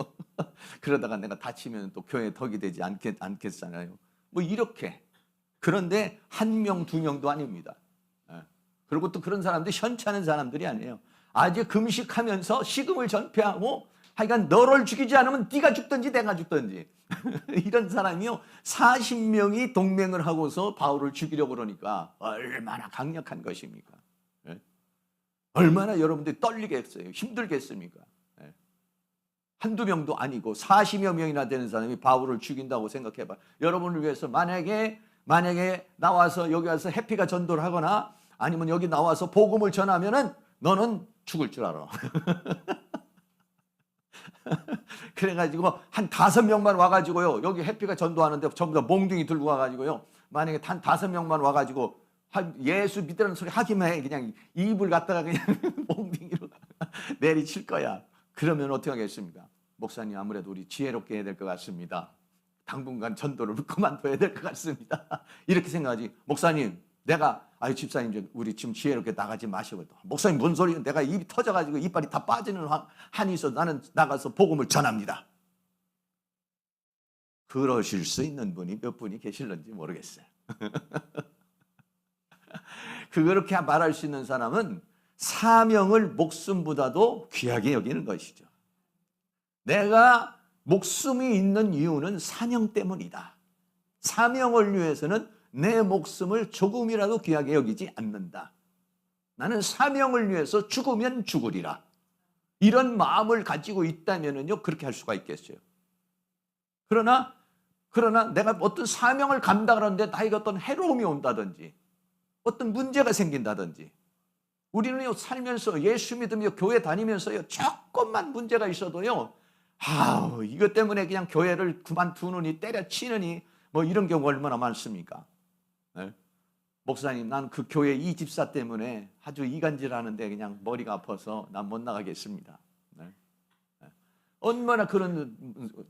그러다가 내가 다치면 또 교회에 덕이 되지 않겠잖아요. 뭐 이렇게. 그런데 한 명, 두 명도 아닙니다. 그리고 또 그런 사람들이 현찮은 사람들이 아니에요. 아직 금식하면서 식음을 전폐하고 하여간 너를 죽이지 않으면 네가 죽든지 내가 죽든지 이런 사람이요 40명이 동맹을 하고서 바울을 죽이려고 그러니까 얼마나 강력한 것입니까? 얼마나 여러분들이 떨리겠어요? 힘들겠습니까? 한두 명도 아니고 40여 명이나 되는 사람이 바울을 죽인다고 생각해봐. 여러분을 위해서 만약에 나와서 여기 와서 해피가 전도를 하거나 아니면 여기 나와서 복음을 전하면은 너는 죽을 줄 알아. 그래가지고 한 5명만 와가지고요 여기 해피가 전도하는데 전부 다 몽둥이 들고 와가지고요 만약에 한 5명만 와가지고 예수 믿으라는 소리 하기만 해 그냥 입을 갖다가 그냥 몽둥이로 내리칠 거야. 그러면 어떻게 하겠습니까? 목사님 아무래도 우리 지혜롭게 해야 될 것 같습니다. 당분간 전도를 그만둬야 될 것 같습니다. 이렇게 생각하지. 목사님 집사님 우리 지금 지혜롭게 나가지 마시고 목사님 뭔 소리야? 내가 입이 터져가지고 이빨이 다 빠지는 한이 있어 나는 나가서 복음을 전합니다. 그러실 수 있는 분이 몇 분이 계실는지 모르겠어요. 그렇게 말할 수 있는 사람은 사명을 목숨보다도 귀하게 여기는 것이죠. 내가 목숨이 있는 이유는 사명 때문이다. 사명을 위해서는 내 목숨을 조금이라도 귀하게 여기지 않는다. 나는 사명을 위해서 죽으면 죽으리라. 이런 마음을 가지고 있다면요 그렇게 할 수가 있겠어요. 그러나 내가 어떤 사명을 감당하는데 나에게 어떤 해로움이 온다든지 어떤 문제가 생긴다든지 우리는 살면서 예수 믿으며 교회 다니면서요 조금만 문제가 있어도요 이것 때문에 그냥 교회를 그만두느니 때려치느니 뭐 이런 경우가 얼마나 많습니까? 네? 목사님 난 그 교회 이 집사 때문에 아주 이간질하는데 그냥 머리가 아파서 난 못 나가겠습니다. 네? 네. 얼마나 그런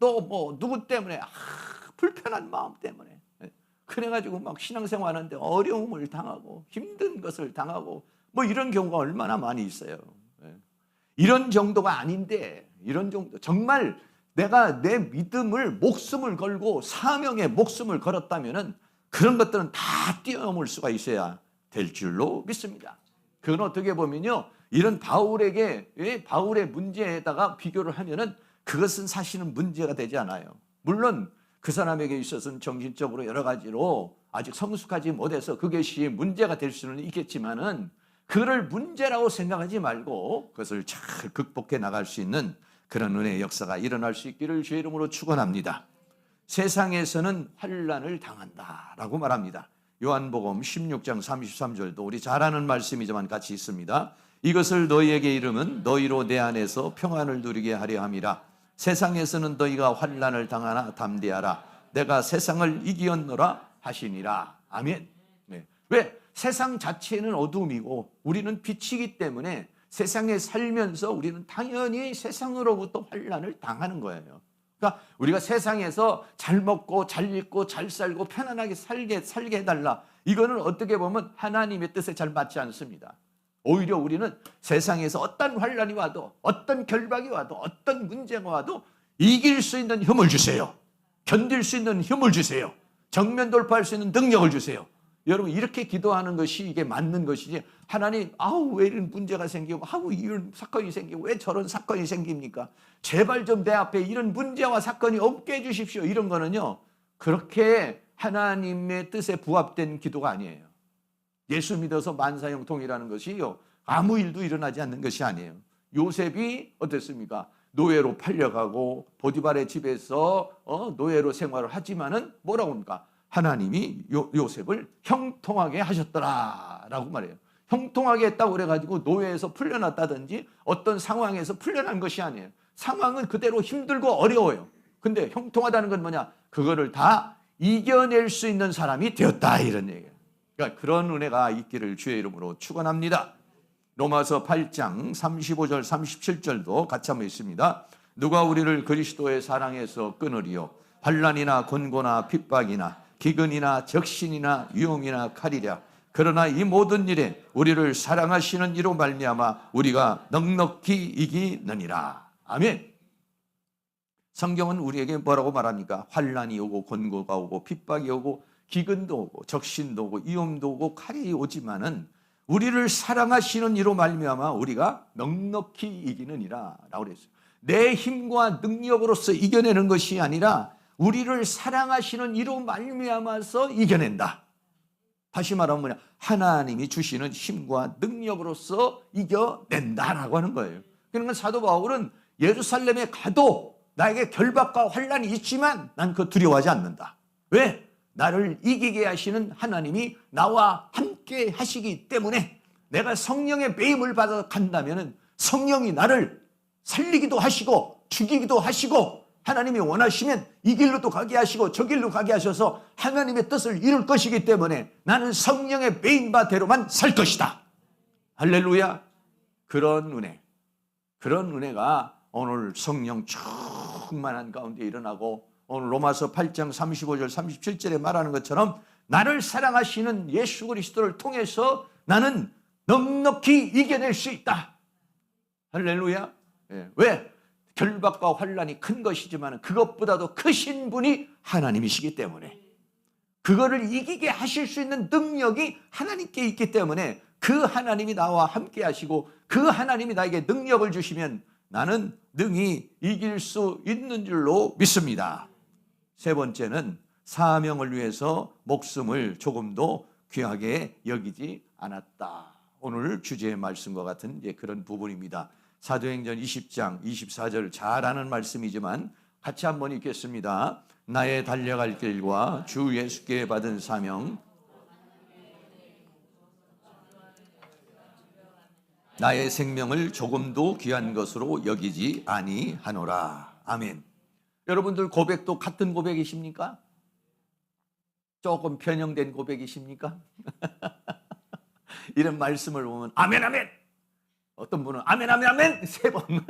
또 뭐 누구 때문에 불편한 마음 때문에 그래가지고 막 신앙생활하는데 어려움을 당하고 힘든 것을 당하고 뭐 이런 경우가 얼마나 많이 있어요. 이런 정도가 아닌데 이런 정도 정말 내가 내 믿음을 목숨을 걸고 사명에 목숨을 걸었다면은 그런 것들은 다 뛰어넘을 수가 있어야 될 줄로 믿습니다. 그건 어떻게 보면요 이런 바울의 문제에다가 비교를 하면은 그것은 사실은 문제가 되지 않아요. 물론 그 사람에게 있어서는 정신적으로 여러 가지로 아직 성숙하지 못해서 그것이 문제가 될 수는 있겠지만은 그를 문제라고 생각하지 말고 그것을 잘 극복해 나갈 수 있는 그런 은혜의 역사가 일어날 수 있기를 주의 이름으로 축원합니다. 세상에서는 환난을 당한다라고 말합니다. 요한복음 16장 33절도 우리 잘 아는 말씀이지만 같이 있습니다. 이것을 너희에게 이름은 너희로 내 안에서 평안을 누리게 하려 함이라. 세상에서는 너희가 환난을 당하나 담대하라. 내가 세상을 이기었노라 하시니라. 아멘. 네. 왜? 세상 자체는 어둠이고 우리는 빛이기 때문에 세상에 살면서 우리는 당연히 세상으로부터 환난을 당하는 거예요. 그러니까 우리가 세상에서 잘 먹고 잘 입고 잘 살고 편안하게 살게 해달라. 이거는 어떻게 보면 하나님의 뜻에 잘 맞지 않습니다. 오히려 우리는 세상에서 어떤 환난이 와도 어떤 결박이 와도 어떤 문제가 와도 이길 수 있는 힘을 주세요. 견딜 수 있는 힘을 주세요. 정면 돌파할 수 있는 능력을 주세요. 여러분 이렇게 기도하는 것이 이게 맞는 것이지 하나님 왜 이런 문제가 생기고 이런 사건이 생기고 왜 저런 사건이 생깁니까? 제발 좀 내 앞에 이런 문제와 사건이 없게 해주십시오. 이런 거는요 그렇게 하나님의 뜻에 부합된 기도가 아니에요. 예수 믿어서 만사형통이라는 것이요 아무 일도 일어나지 않는 것이 아니에요. 요셉이 어땠습니까? 노예로 팔려가고 보디발의 집에서 노예로 생활을 하지만은 뭐라고 합니까? 하나님이 요셉을 형통하게 하셨더라라고 말해요. 형통하게 했다고 그래가지고 노예에서 풀려났다든지 어떤 상황에서 풀려난 것이 아니에요. 상황은 그대로 힘들고 어려워요. 근데 형통하다는 건 뭐냐? 그거를 다 이겨낼 수 있는 사람이 되었다 이런 얘기예요. 그러니까 그런 은혜가 있기를 주의 이름으로 축원합니다. 로마서 8장 35절 37절도 같이 한번 읽습니다. 누가 우리를 그리스도의 사랑에서 끊으리요? 환난이나 곤고나 핍박이나 기근이나 적신이나 위험이나 칼이랴. 그러나 이 모든 일에 우리를 사랑하시는 이로 말미암아 우리가 넉넉히 이기느니라. 아멘. 성경은 우리에게 뭐라고 말합니까? 환난이 오고 곤고가 오고 핍박이 오고 기근도 오고 적신도 오고 위험도 오고 칼이 오지만은 우리를 사랑하시는 이로 말미암아 우리가 넉넉히 이기느니라 라고 그랬어요. 내 힘과 능력으로서 이겨내는 것이 아니라 우리를 사랑하시는 이로 말미암아서 이겨낸다. 다시 말하면 뭐냐? 하나님이 주시는 힘과 능력으로서 이겨낸다라고 하는 거예요. 그러니까 사도 바울은 예루살렘에 가도 나에게 결박과 환난이 있지만 난 그거 두려워하지 않는다. 왜? 나를 이기게 하시는 하나님이 나와 함께 하시기 때문에 내가 성령의 배임을 받아 간다면 성령이 나를 살리기도 하시고 죽이기도 하시고 하나님이 원하시면 이 길로도 가게 하시고 저 길로 가게 하셔서 하나님의 뜻을 이룰 것이기 때문에 나는 성령의 배임바대로만 살 것이다. 할렐루야. 그런 은혜가 오늘 성령 충만한 가운데 일어나고 오늘 로마서 8장 35절 37절에 말하는 것처럼 나를 사랑하시는 예수 그리스도를 통해서 나는 넉넉히 이겨낼 수 있다. 할렐루야. 왜? 결박과 환난이 큰 것이지만 그것보다도 크신 분이 하나님이시기 때문에 그거를 이기게 하실 수 있는 능력이 하나님께 있기 때문에 그 하나님이 나와 함께 하시고 그 하나님이 나에게 능력을 주시면 나는 능히 이길 수 있는 줄로 믿습니다. 세 번째는 사명을 위해서 목숨을 조금도 귀하게 여기지 않았다. 오늘 주제의 말씀과 같은 이제 그런 부분입니다. 사도행전 20장 24절 잘 아는 말씀이지만 같이 한번 읽겠습니다. 나의 달려갈 길과 주 예수께 받은 사명 나의 생명을 조금도 귀한 것으로 여기지 아니하노라. 아멘. 여러분들 고백도 같은 고백이십니까? 조금 변형된 고백이십니까? 이런 말씀을 보면 아멘 아멘. 어떤 분은 아멘 아멘 아멘 3번.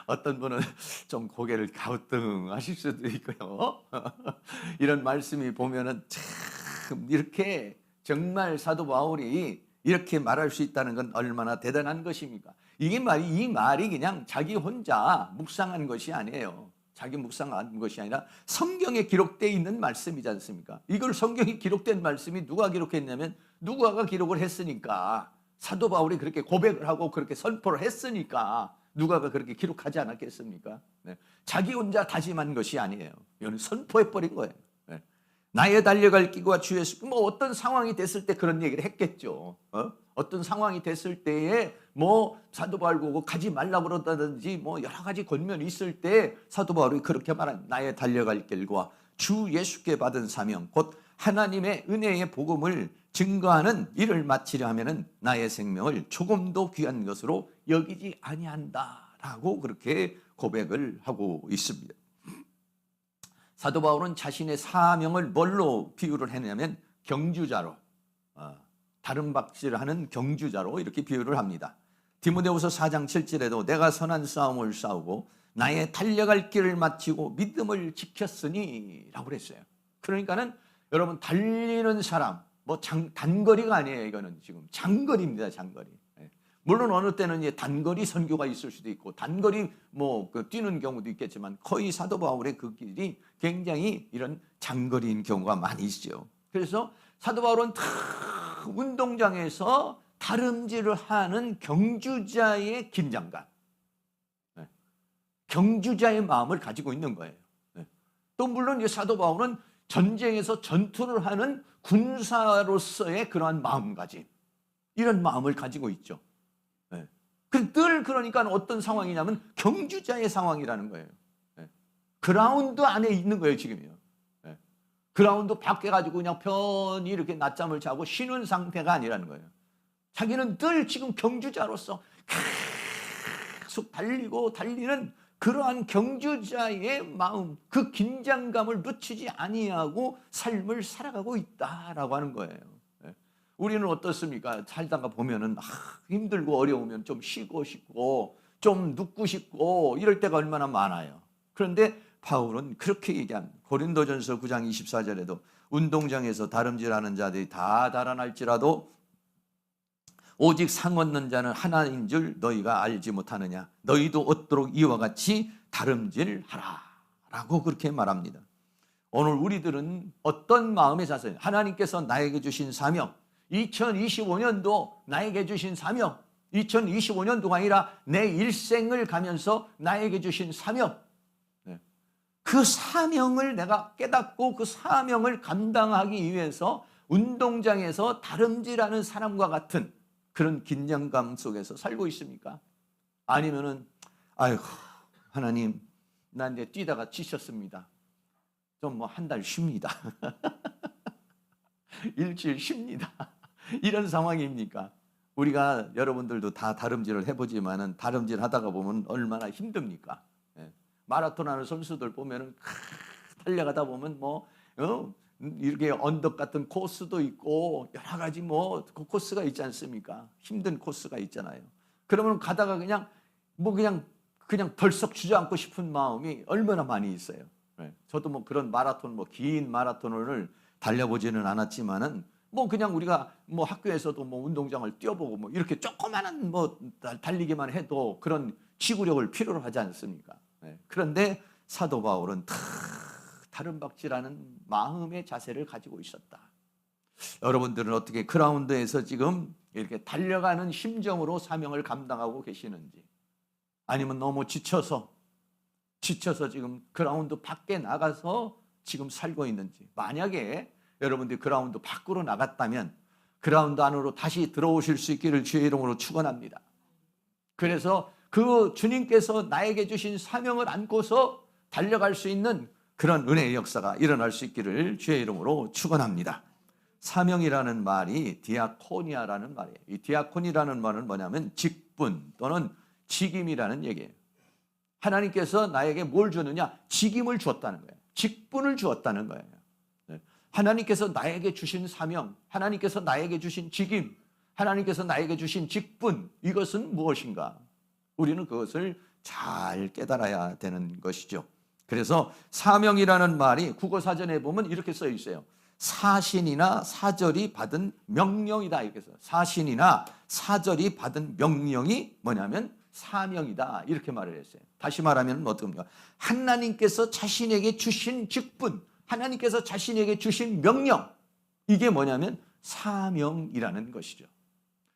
어떤 분은 좀 고개를 갸우뚱하실 수도 있고요. 이런 말씀이 보면은 참 이렇게 정말 사도 바울이 이렇게 말할 수 있다는 건 얼마나 대단한 것입니까? 이 말이 그냥 자기 혼자 묵상한 것이 아니에요. 자기 묵상한 것이 아니라 성경에 기록되어 있는 말씀이지 않습니까? 이걸 성경에 기록된 말씀이 누가 기록했냐면 누가가 기록을 했으니까 사도 바울이 그렇게 고백을 하고 그렇게 선포를 했으니까 누가가 그렇게 기록하지 않았겠습니까? 네. 자기 혼자 다짐한 것이 아니에요. 이건 선포해버린 거예요. 네. 나의 달려갈 길과 주 예수, 어떤 상황이 됐을 때 그런 얘기를 했겠죠. 어떤 상황이 됐을 때에 뭐 사도 바울 보고 가지 말라고 그러다든지 뭐 여러 가지 권면이 있을 때 사도 바울이 그렇게 말한 나의 달려갈 길과 주 예수께 받은 사명 곧 하나님의 은혜의 복음을 증거하는 일을 마치려 하면은 나의 생명을 조금도 귀한 것으로 여기지 아니한다라고 그렇게 고백을 하고 있습니다. 사도 바울은 자신의 사명을 뭘로 비유를 했냐면 경주자로, 다른 박질하는 경주자로 이렇게 비유를 합니다. 디모데후서 4장 7절에도 내가 선한 싸움을 싸우고 나의 달려갈 길을 마치고 믿음을 지켰으니 라고 그랬어요. 그러니까는 여러분 달리는 사람 뭐 단거리가 아니에요. 이거는 지금 장거리입니다. 장거리. 물론 어느 때는 이제 단거리 선교가 있을 수도 있고 단거리 뭐 뛰는 경우도 있겠지만 거의 사도 바울의 그 길이 굉장히 이런 장거리인 경우가 많이 있죠. 그래서 사도 바울은 운동장에서 다름질을 하는 경주자의 긴장감, 경주자의 마음을 가지고 있는 거예요. 또 물론 이 사도 바울은 전쟁에서 전투를 하는 군사로서의 그러한 마음가짐, 이런 마음을 가지고 있죠. 늘 그러니까 어떤 상황이냐면 경주자의 상황이라는 거예요. 그라운드 안에 있는 거예요, 지금요. 그라운드 밖에 가지고 그냥 편히 이렇게 낮잠을 자고 쉬는 상태가 아니라는 거예요. 자기는 늘 지금 경주자로서 계속 달리고 달리는 그러한 경주자의 마음, 그 긴장감을 놓치지 아니하고 삶을 살아가고 있다라고 하는 거예요. 우리는 어떻습니까? 살다가 보면은 힘들고 어려우면 좀 쉬고 싶고 좀 눕고 싶고 이럴 때가 얼마나 많아요. 그런데 바울은 그렇게 얘기한 고린도전서 9장 24절에도 운동장에서 다름질하는 자들이 다 달아날지라도 오직 상 얻는 자는 하나인 줄 너희가 알지 못하느냐. 너희도 얻도록 이와 같이 다름질하라 라고 그렇게 말합니다. 오늘 우리들은 어떤 마음의 자세, 하나님께서 나에게 주신 사명, 2025년도 나에게 주신 사명, 2025년도가 아니라 내 일생을 가면서 나에게 주신 사명, 그 사명을 내가 깨닫고 그 사명을 감당하기 위해서 운동장에서 다름질하는 사람과 같은 그런 긴장감 속에서 살고 있습니까? 아니면은 아이고 하나님 나 이제 뛰다가 지쳤습니다. 좀 뭐 한 달 쉽니다. 일주일 쉽니다. 이런 상황입니까? 우리가 여러분들도 다 다름질을 해보지만은 다름질 하다가 보면 얼마나 힘듭니까? 마라톤 하는 선수들 보면은 달려가다 보면 뭐 이렇게 언덕 같은 코스도 있고 여러 가지 뭐 그 코스가 있지 않습니까? 힘든 코스가 있잖아요. 그러면 가다가 그냥 덜썩 주저앉고 싶은 마음이 얼마나 많이 있어요. 저도 뭐 그런 마라톤 뭐 긴 마라톤을 달려보지는 않았지만은 뭐 그냥 우리가 뭐 학교에서도 뭐 운동장을 뛰어보고 뭐 이렇게 조그마한 뭐 달리기만 해도 그런 지구력을 필요로 하지 않습니까? 그런데 사도 바울은 다름박질하는 마음의 자세를 가지고 있었다. 여러분들은 어떻게 그라운드에서 지금 이렇게 달려가는 심정으로 사명을 감당하고 계시는지, 아니면 너무 지쳐서 지금 그라운드 밖에 나가서 지금 살고 있는지. 만약에 여러분들이 그라운드 밖으로 나갔다면 그라운드 안으로 다시 들어오실 수 있기를 주의 이름으로 축원합니다. 그래서 그 주님께서 나에게 주신 사명을 안고서 달려갈 수 있는 그런 은혜의 역사가 일어날 수 있기를 주의 이름으로 축원합니다. 사명이라는 말이 디아코니아라는 말이에요. 이 디아코니라는 말은 뭐냐면 직분 또는 직임이라는 얘기예요. 하나님께서 나에게 뭘 주느냐? 직임을 주었다는 거예요. 직분을 주었다는 거예요. 하나님께서 나에게 주신 사명, 하나님께서 나에게 주신 직임, 하나님께서 나에게 주신 직분, 이것은 무엇인가? 우리는 그것을 잘 깨달아야 되는 것이죠. 그래서 사명이라는 말이 국어사전에 보면 이렇게 써 있어요. 사신이나 사절이 받은 명령이다. 이렇게 해서 사신이나 사절이 받은 명령이 뭐냐면 사명이다. 이렇게 말을 했어요. 다시 말하면 어떻습니까? 하나님께서 자신에게 주신 직분, 하나님께서 자신에게 주신 명령, 이게 뭐냐면 사명이라는 것이죠.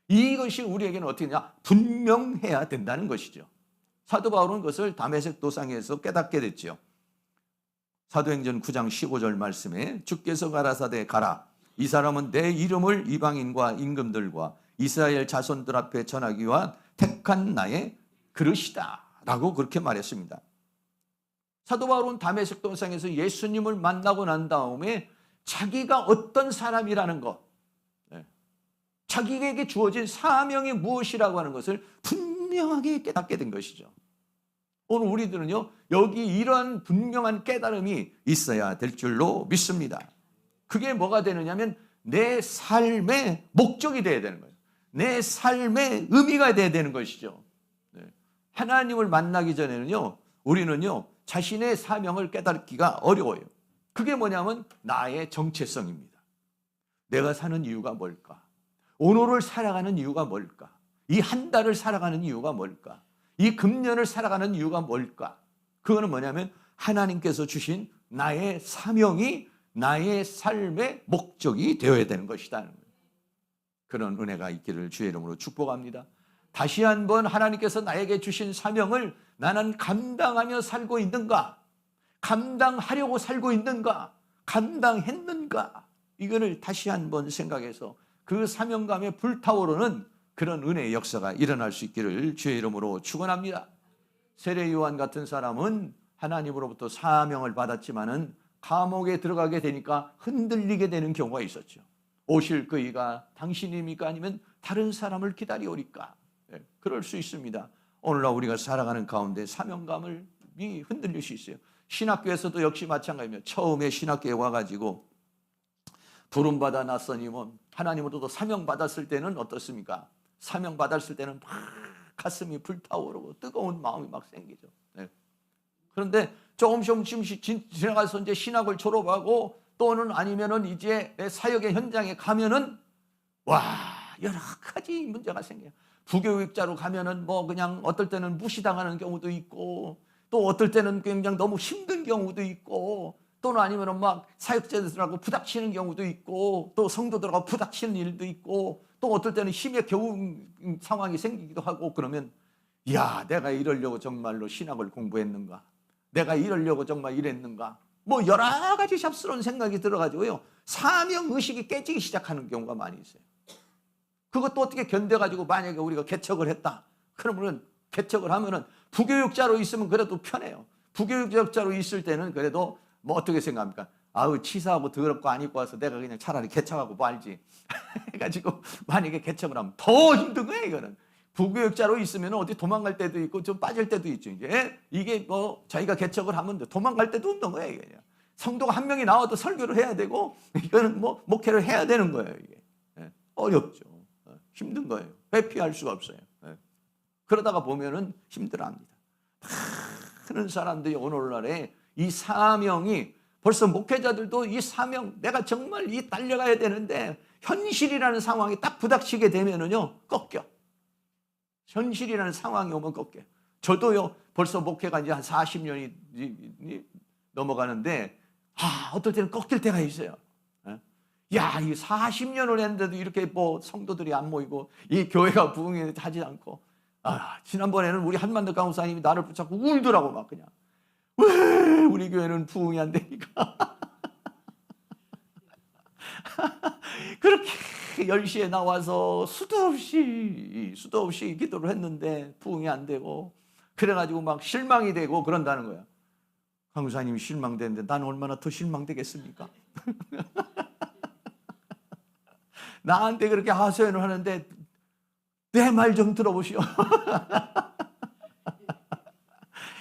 이것이 우리에게는 어떻게 되냐? 분명해야 된다는 것이죠. 사도 바울은 그것을 다메섹 도상에서 깨닫게 됐죠. 사도행전 9장 15절 말씀에 주께서 가라사대 가라. 이 사람은 내 이름을 이방인과 임금들과 이스라엘 자손들 앞에 전하기 위한 택한 나의 그릇이다 라고 그렇게 말했습니다. 사도 바울은 다메섹 동상에서 예수님을 만나고 난 다음에 자기가 어떤 사람이라는 것, 자기에게 주어진 사명이 무엇이라고 하는 것을 분명하게 깨닫게 된 것이죠. 오늘 우리들은요, 여기 이런 분명한 깨달음이 있어야 될 줄로 믿습니다. 그게 뭐가 되느냐면 내 삶의 목적이 되어야 되는 거예요. 내 삶의 의미가 되어야 되는 것이죠. 하나님을 만나기 전에는요, 우리는요, 자신의 사명을 깨닫기가 어려워요. 그게 뭐냐면 나의 정체성입니다. 내가 사는 이유가 뭘까? 오늘을 살아가는 이유가 뭘까? 이 한 달을 살아가는 이유가 뭘까? 이 금년을 살아가는 이유가 뭘까? 그거는 뭐냐면 하나님께서 주신 나의 사명이 나의 삶의 목적이 되어야 되는 것이다. 그런 은혜가 있기를 주의 이름으로 축복합니다. 다시 한번 하나님께서 나에게 주신 사명을 나는 감당하며 살고 있는가? 감당하려고 살고 있는가? 감당했는가? 이거를 다시 한번 생각해서 그 사명감에 불타오르는 그런 은혜의 역사가 일어날 수 있기를 주의 이름으로 축원합니다. 세례 요한 같은 사람은 하나님으로부터 사명을 받았지만은 감옥에 들어가게 되니까 흔들리게 되는 경우가 있었죠. 오실 그이가 당신입니까? 아니면 다른 사람을 기다리오리까? 그럴 수 있습니다. 오늘날 우리가 살아가는 가운데 사명감이 흔들릴 수 있어요. 신학교에서도 역시 마찬가지입니다. 처음에 신학교에 와가지고 부름받아 낯선이면 하나님으로부터 사명받았을 때는 어떻습니까? 사명받았을 때는 막 가슴이 불타오르고 뜨거운 마음이 막 생기죠. 그런데 조금씩 지나가서 이제 신학을 졸업하고 또는 아니면은 이제 사역의 현장에 가면은 와, 여러 가지 문제가 생겨요. 부교육자로 가면은 뭐 그냥 어떨 때는 무시당하는 경우도 있고 또 어떨 때는 굉장히 너무 힘든 경우도 있고 또는 아니면은 막 사역자들하고 부닥치는 경우도 있고 또 성도들하고 부닥치는 일도 있고 또 어떨 때는 힘에 겨운 상황이 생기기도 하고 그러면 야, 내가 이러려고 정말로 신학을 공부했는가? 내가 이러려고 정말 이랬는가? 뭐 여러 가지 잡스러운 생각이 들어가지고요. 사명의식이 깨지기 시작하는 경우가 많이 있어요. 그것도 어떻게 견뎌가지고 만약에 우리가 개척을 했다. 그러면은 개척을 하면은 부교육자로 있으면 그래도 편해요. 부교육자로 있을 때는 그래도 뭐 어떻게 생각합니까? 아우 치사하고 더럽고 안 입고 와서 내가 그냥 차라리 개척하고 말지 해가지고 만약에 개척을 하면 더 힘든 거예요. 이거는 부교육자로 있으면 어디 도망갈 때도 있고 좀 빠질 때도 있죠. 이게 뭐 자기가 개척을 하면 도망갈 때도 없는 거예요. 이게. 성도가 한 명이 나와도 설교를 해야 되고 이거는 뭐 목회를 해야 되는 거예요. 이게 어렵죠. 힘든 거예요. 회피할 수가 없어요. 그러다가 보면은 힘들어합니다. 많은 사람들이 오늘날에 이 사명이 벌써 목회자들도 이 사명 내가 정말 이 달려가야 되는데 현실이라는 상황이 딱 부닥치게 되면은요 꺾여. 현실이라는 상황이 오면 꺾여. 저도요 벌써 목회가 이제 한 40년이 넘어가는데 어떨 때는 꺾일 때가 있어요. 야, 이 40년을 했는데도 이렇게 뭐 성도들이 안 모이고 이 교회가 부흥하지 않고 지난번에는 우리 한만덕 강사님이 나를 붙잡고 울더라고 막 그냥 왜 우리 교회는 부흥이 안 되니까 그렇게 10시에 나와서 수도 없이 기도를 했는데 부흥이 안 되고 그래가지고 막 실망이 되고 그런다는 거야. 강사님이 실망되는데 나는 얼마나 더 실망되겠습니까? 나한테 그렇게 하소연을 하는데 내 말 좀 들어보시오.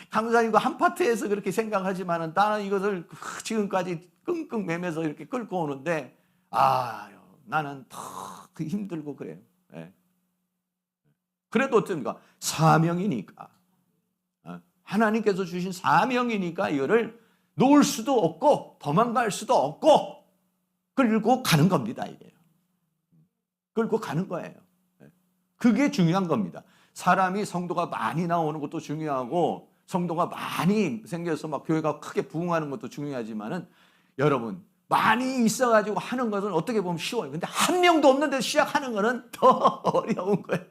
강사님과 한 파트에서 그렇게 생각하지만은 나는 이것을 지금까지 끙끙 매면서 이렇게 끌고 오는데 나는 더 힘들고 그래요. 그래도 어떻습니까? 사명이니까 하나님께서 주신 사명이니까 이거를 놓을 수도 없고 도망갈 수도 없고 끌고 가는 겁니다. 이게요. 끌고 가는 거예요. 그게 중요한 겁니다. 사람이 성도가 많이 나오는 것도 중요하고 성도가 많이 생겨서 막 교회가 크게 부흥하는 것도 중요하지만은 여러분 많이 있어가지고 하는 것은 어떻게 보면 쉬워요. 근데 한 명도 없는데 시작하는 거는 더 어려운 거예요.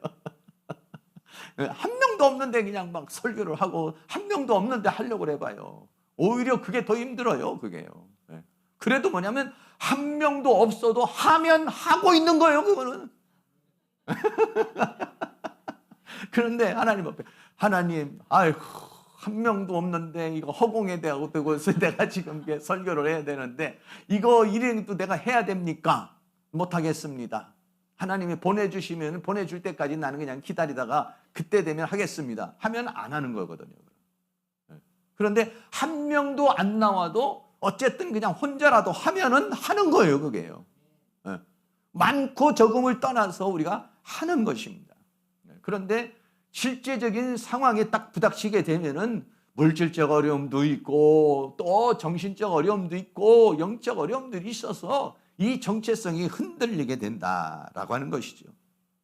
한 명도 없는데 그냥 막 설교를 하고 한 명도 없는데 하려고 해봐요. 오히려 그게 더 힘들어요. 그게요. 그래도 뭐냐면 한 명도 없어도 하면 하고 있는 거예요. 그거는 그런데 하나님 앞에, 하나님, 아이고, 한 명도 없는데 이거 허공에 대고 내가 지금 설교를 해야 되는데 이거 일행도 내가 해야 됩니까? 못하겠습니다. 하나님이 보내주시면 보내줄 때까지 나는 그냥 기다리다가 그때 되면 하겠습니다 하면 안 하는 거거든요. 그런데 한 명도 안 나와도 어쨌든 그냥 혼자라도 하면은 하는 거예요. 그게요. 많고 적음을 떠나서 우리가 하는 것입니다. 그런데 실제적인 상황에 딱 부닥치게 되면은 물질적 어려움도 있고 또 정신적 어려움도 있고 영적 어려움들이 있어서 이 정체성이 흔들리게 된다라고 하는 것이죠.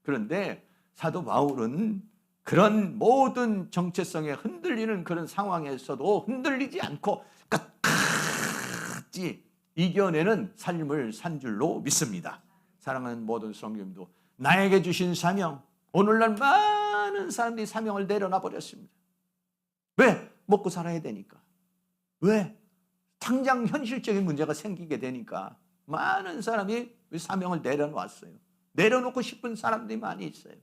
그런데 사도 바울은 그런 모든 정체성에 흔들리는 그런 상황에서도 흔들리지 않고 끝까지 이겨내는 삶을 산 줄로 믿습니다. 사랑하는 모든 성도님도 나에게 주신 사명, 오늘날 많은 사람들이 사명을 내려놔 버렸습니다. 왜? 먹고 살아야 되니까. 왜? 당장 현실적인 문제가 생기게 되니까 많은 사람이 사명을 내려놓았어요. 내려놓고 싶은 사람들이 많이 있어요.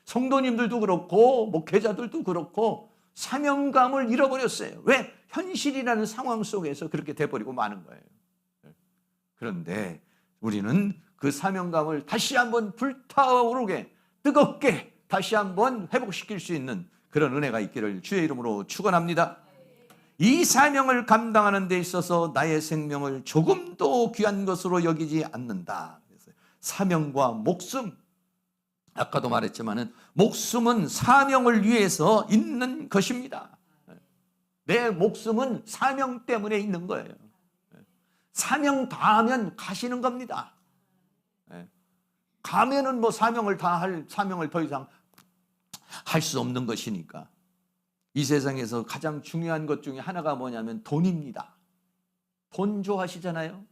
성도님들도 그렇고 목회자들도 그렇고 사명감을 잃어버렸어요. 왜? 현실이라는 상황 속에서 그렇게 돼버리고 마는 거예요. 그런데 우리는 그 사명감을 다시 한번 불타오르게 뜨겁게 다시 한번 회복시킬 수 있는 그런 은혜가 있기를 주의 이름으로 축원합니다. 이 사명을 감당하는 데 있어서 나의 생명을 조금도 귀한 것으로 여기지 않는다. 그래서 사명과 목숨, 아까도 말했지만은 목숨은 사명을 위해서 있는 것입니다. 내 목숨은 사명 때문에 있는 거예요. 사명 다하면 가시는 겁니다. 가면은 뭐 사명을 더 이상 할 수 없는 것이니까. 이 세상에서 가장 중요한 것 중에 하나가 뭐냐면 돈입니다. 돈 좋아하시잖아요.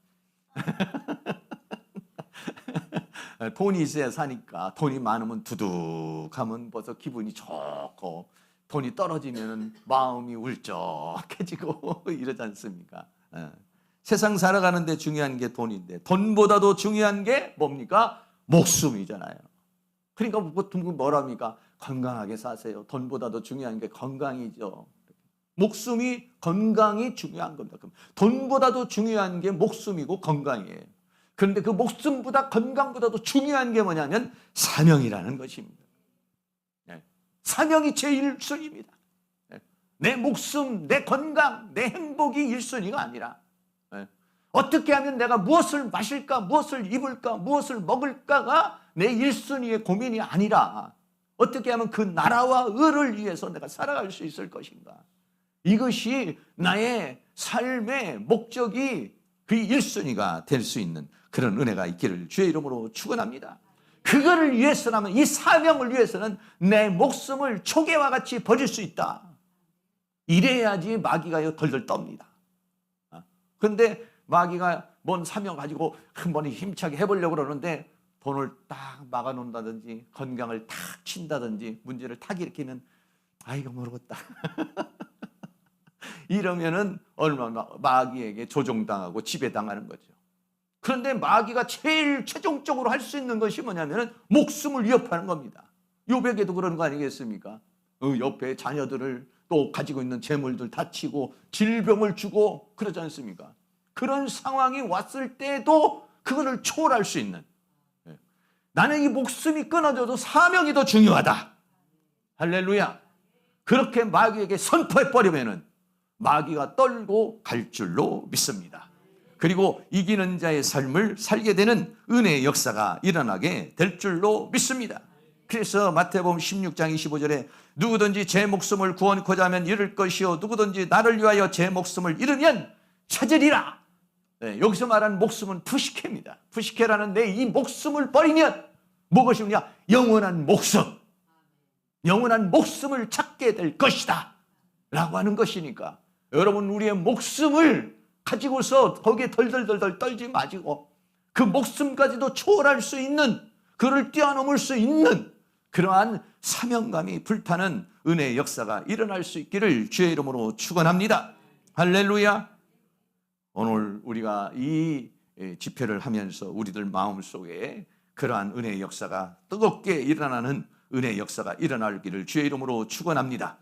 돈이 있어야 사니까. 돈이 많으면 두둑하면 벌써 기분이 좋고 돈이 떨어지면 마음이 울적해지고 이러지 않습니까? 세상 살아가는데 중요한 게 돈인데 돈보다도 중요한 게 뭡니까? 목숨이잖아요. 그러니까 보통 뭐랍니까? 건강하게 사세요. 돈보다도 중요한 게 건강이죠. 목숨이, 건강이 중요한 겁니다. 돈보다도 중요한 게 목숨이고 건강이에요. 그런데 그 목숨보다 건강보다도 중요한 게 뭐냐면 사명이라는 것입니다. 사명이 제일 1순위입니다. 내 목숨, 내 건강, 내 행복이 1순위가 아니라 어떻게 하면 내가 무엇을 마실까, 무엇을 입을까, 무엇을 먹을까가 내 1순위의 고민이 아니라 어떻게 하면 그 나라와 의를 위해서 내가 살아갈 수 있을 것인가. 이것이 나의 삶의 목적이 그 1순위가 될 수 있는 그런 은혜가 있기를 주의 이름으로 축원합니다. 그거를 위해서라면, 이 사명을 위해서는 내 목숨을 초계와 같이 버릴 수 있다. 이래야지 마귀가 덜덜 떱니다. 그런데 마귀가 뭔 사명 가지고 한 번에 힘차게 해보려고 그러는데 돈을 딱 막아놓는다든지 건강을 탁 친다든지 문제를 탁 일으키면 아이고 모르겠다. 이러면은 얼마나 마귀에게 조종당하고 지배당하는 거죠. 그런데 마귀가 제일 최종적으로 할 수 있는 것이 뭐냐면 목숨을 위협하는 겁니다. 욥에게도 그런 거 아니겠습니까? 옆에 자녀들을 또 가지고 있는 재물들 다치고 질병을 주고 그러지 않습니까? 그런 상황이 왔을 때도 그거를 초월할 수 있는, 나는 이 목숨이 끊어져도 사명이 더 중요하다. 할렐루야. 그렇게 마귀에게 선포해버리면은 마귀가 떨고 갈 줄로 믿습니다. 그리고 이기는 자의 삶을 살게 되는 은혜의 역사가 일어나게 될 줄로 믿습니다. 그래서 마태복음 16장 25절에 누구든지 제 목숨을 구원코자 하면 잃을 것이요 누구든지 나를 위하여 제 목숨을 잃으면 찾으리라. 여기서 말하는 목숨은 푸시케입니다. 푸시케라는 내 이 목숨을 버리면 무엇이냐? 영원한 목숨. 영원한 목숨을 찾게 될 것이다 라고 하는 것이니까 여러분, 우리의 목숨을 가지고서 거기에 덜덜덜덜 떨지 마시고 그 목숨까지도 초월할 수 있는, 그를 뛰어넘을 수 있는 그러한 사명감이 불타는 은혜의 역사가 일어날 수 있기를 주의 이름으로 축원합니다. 할렐루야. 오늘 우리가 이 집회를 하면서 우리들 마음속에 그러한 은혜의 역사가 뜨겁게 일어나는 은혜의 역사가 일어나기를 주의 이름으로 축원합니다.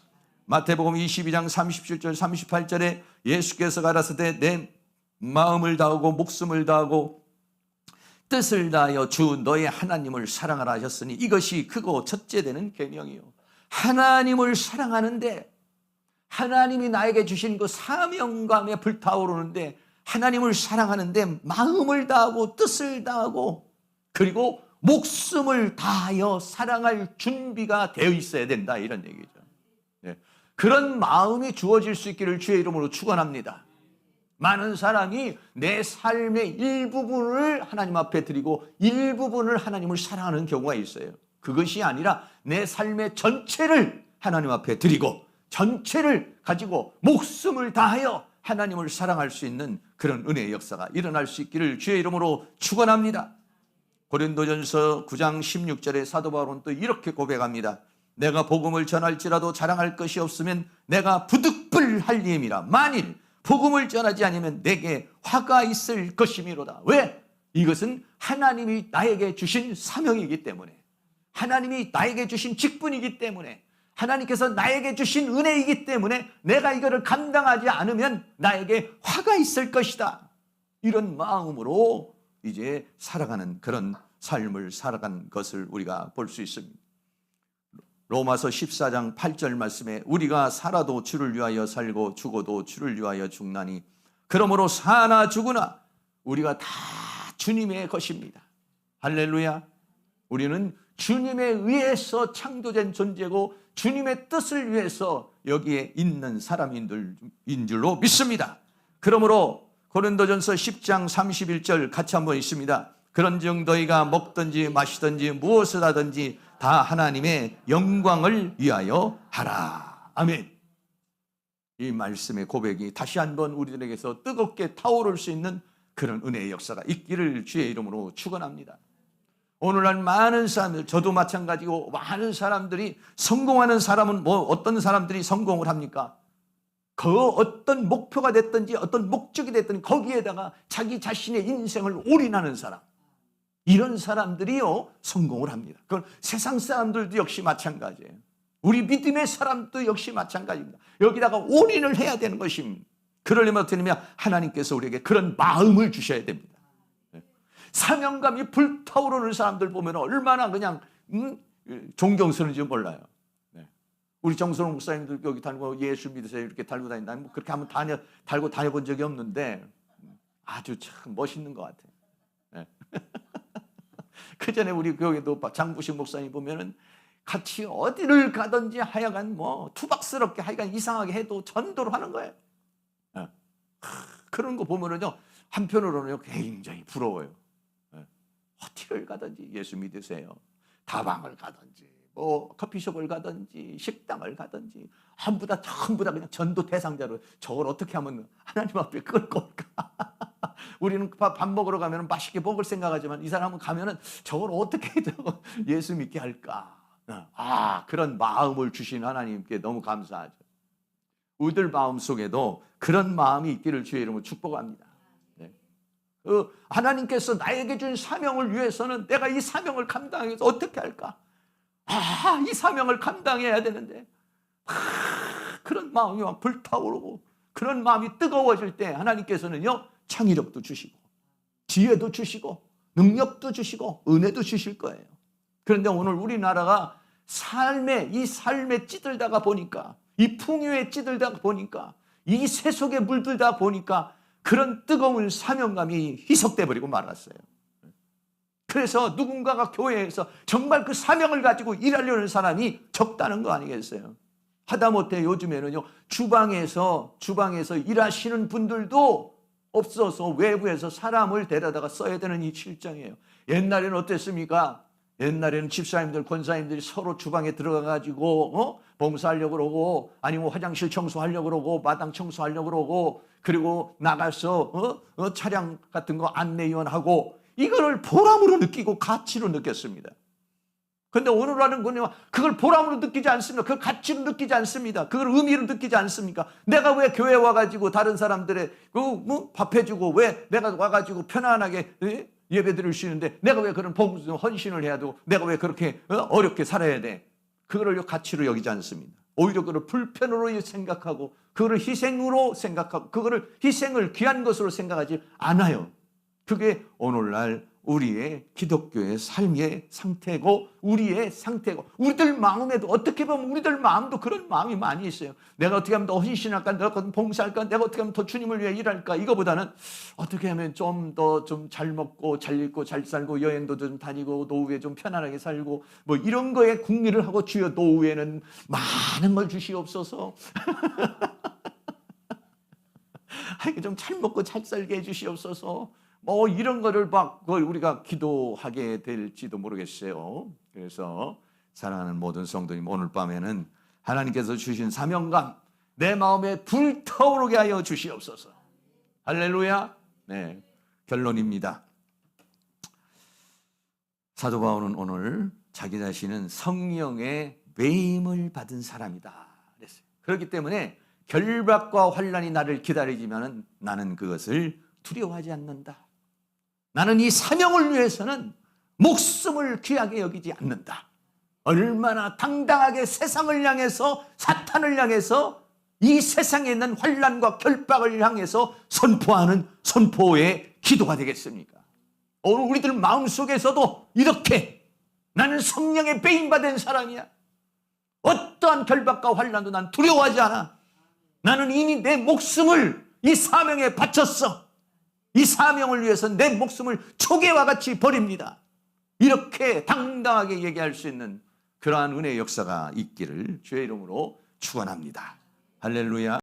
마태복음 22장 37절 38절에 예수께서 가라사대 내 마음을 다하고 목숨을 다하고 뜻을 다하여 주 너의 하나님을 사랑하라 하셨으니 이것이 크고 첫째 되는 계명이요. 하나님을 사랑하는데, 하나님이 나에게 주신 그 사명감에 불타오르는데, 하나님을 사랑하는데 마음을 다하고 뜻을 다하고 그리고 목숨을 다하여 사랑할 준비가 되어 있어야 된다, 이런 얘기죠. 네. 그런 마음이 주어질 수 있기를 주의 이름으로 축원합니다. 많은 사람이 내 삶의 일부분을 하나님 앞에 드리고 일부분을 하나님을 사랑하는 경우가 있어요. 그것이 아니라 내 삶의 전체를 하나님 앞에 드리고 전체를 가지고 목숨을 다하여 하나님을 사랑할 수 있는 그런 은혜의 역사가 일어날 수 있기를 주의 이름으로 축원합니다. 고린도전서 9장 16절에 사도 바울은 또 이렇게 고백합니다. 내가 복음을 전할지라도 자랑할 것이 없으면 내가 부득불할리임이라. 만일 복음을 전하지 않으면 내게 화가 있을 것이미로다. 왜? 이것은 하나님이 나에게 주신 사명이기 때문에, 하나님이 나에게 주신 직분이기 때문에, 하나님께서 나에게 주신 은혜이기 때문에 내가 이거를 감당하지 않으면 나에게 화가 있을 것이다. 이런 마음으로 이제 살아가는 그런 삶을 살아간 것을 우리가 볼 수 있습니다. 로마서 14장 8절 말씀에 우리가 살아도 주를 위하여 살고 죽어도 주를 위하여 죽나니 그러므로 사나 죽으나 우리가 다 주님의 것입니다. 할렐루야. 우리는 주님에 의해서 창조된 존재고 주님의 뜻을 위해서 여기에 있는 사람인 줄로 믿습니다. 그러므로 고린도전서 10장 31절 같이 한번 있습니다. 그런즉 너희가 먹든지 마시든지 무엇을 하든지 다 하나님의 영광을 위하여 하라. 아멘. 이 말씀의 고백이 다시 한번 우리들에게서 뜨겁게 타오를 수 있는 그런 은혜의 역사가 있기를 주의 이름으로 축원합니다. 오늘날 많은 사람들, 저도 마찬가지고 많은 사람들이 성공하는 사람은 어떤 사람들이 성공을 합니까? 그 어떤 목표가 됐든지 어떤 목적이 됐든지 거기에다가 자기 자신의 인생을 올인하는 사람, 이런 사람들이요 성공을 합니다. 그건 세상 사람들도 역시 마찬가지예요. 우리 믿음의 사람도 역시 마찬가지입니다. 여기다가 올인을 해야 되는 것입니다. 그러려면 어떻게 하냐면 하나님께서 우리에게 그런 마음을 주셔야 됩니다. 사명감이 불타오르는 사람들 보면 얼마나 그냥 존경스러운지 몰라요. 우리 정선호 목사님들 여기 달고 예수 믿으세요 이렇게 달고 다닌다. 뭐 그렇게 한번 달고 다녀본 적이 없는데 아주 참 멋있는 것 같아요. 그 전에 우리 교회도 장부식 목사님 보면은 같이 어디를 가든지 하여간 뭐 투박스럽게 하여간 이상하게 해도 전도를 하는 거예요. 그런 거 보면은요 한편으로는요 굉장히 부러워요. 어디를 가든지 예수 믿으세요. 다방을 가든지 뭐 커피숍을 가든지 식당을 가든지 전부 다 그냥 전도 대상자로 저걸 어떻게 하면 하나님 앞에 끌 걸까? 우리는 밥 먹으러 가면 맛있게 먹을 생각하지만 이 사람은 가면은 저걸 어떻게 예수 믿게 할까? 그런 마음을 주신 하나님께 너무 감사하죠. 우리들 마음 속에도 그런 마음이 있기를 주의 이름으로 축복합니다. 하나님께서 나에게 준 사명을 위해서는 내가 이 사명을 감당하기 위해서 어떻게 할까? 이 사명을 감당해야 되는데 그런 마음이 막 불타오르고 그런 마음이 뜨거워질 때 하나님께서는요 창의력도 주시고 지혜도 주시고 능력도 주시고 은혜도 주실 거예요. 그런데 오늘 우리나라가 이 삶에 찌들다가 보니까 이 풍요에 찌들다가 보니까 이 세속에 물들다 보니까 그런 뜨거운 사명감이 희석돼 버리고 말았어요. 그래서 누군가가 교회에서 정말 그 사명을 가지고 일하려는 사람이 적다는 거 아니겠어요? 하다못해 요즘에는요 주방에서 일하시는 분들도 없어서 외부에서 사람을 데려다가 써야 되는 이 실정이에요. 옛날에는 어땠습니까? 옛날에는 집사님들, 권사님들이 서로 주방에 들어가가지고 봉사하려고 그러고 아니면 화장실 청소하려고 그러고 마당 청소하려고 그러고 그리고 나가서 차량 같은 거 안내위원하고 이거를 보람으로 느끼고 가치로 느꼈습니다. 그런데 오늘날은 그걸 보람으로 느끼지 않습니다. 그걸 가치로 느끼지 않습니다. 그걸 의미로 느끼지 않습니까? 내가 왜 교회 와가지고 다른 사람들의 밥 해주고 왜 내가 와가지고 편안하게 예배 드릴 수 있는데 내가 왜 그런 헌신을 해야도 내가 왜 그렇게 어렵게 살아야 돼? 그거를 가치로 여기지 않습니다. 오히려 그걸 불편으로 생각하고 그거를 희생으로 생각하고 그거를 희생을 귀한 것으로 생각하지 않아요. 그게 오늘날 우리의 기독교의 삶의 상태고 우리의 상태고 우리들 마음에도 어떻게 보면 우리들 마음도 그런 마음이 많이 있어요. 내가 어떻게 하면 더 헌신할까? 내가 어떻게 봉사할까? 내가 어떻게 하면 더 주님을 위해 일할까? 이거보다는 어떻게 하면 좀 더 좀 잘 먹고 잘 입고 잘 살고 여행도 좀 다니고 노후에 좀 편안하게 살고 뭐 이런 거에 궁리를 하고 주여 노후에는 많은 걸 주시옵소서. 좀 잘 먹고 잘 살게 해주시옵소서. 뭐 이런 거를 막 우리가 기도하게 될지도 모르겠어요. 그래서 사랑하는 모든 성도님, 오늘 밤에는 하나님께서 주신 사명감 내 마음에 불타오르게 하여 주시옵소서. 할렐루야. 네, 결론입니다. 사도 바울은 오늘 자기 자신은 성령의 매임을 받은 사람이다 그랬어요. 그렇기 때문에 결박과 환난이 나를 기다리지만 나는 그것을 두려워하지 않는다. 나는 이 사명을 위해서는 목숨을 귀하게 여기지 않는다. 얼마나 당당하게 세상을 향해서 사탄을 향해서 이 세상에 있는 환난과 결박을 향해서 선포하는 선포의 기도가 되겠습니까? 오늘 우리들 마음속에서도 이렇게 나는 성령의 배임받은 사람이야. 어떠한 결박과 환난도 난 두려워하지 않아. 나는 이미 내 목숨을 이 사명에 바쳤어. 이 사명을 위해서 내 목숨을 초계와 같이 버립니다. 이렇게 당당하게 얘기할 수 있는 그러한 은혜의 역사가 있기를 주의 이름으로 축원합니다. 할렐루야.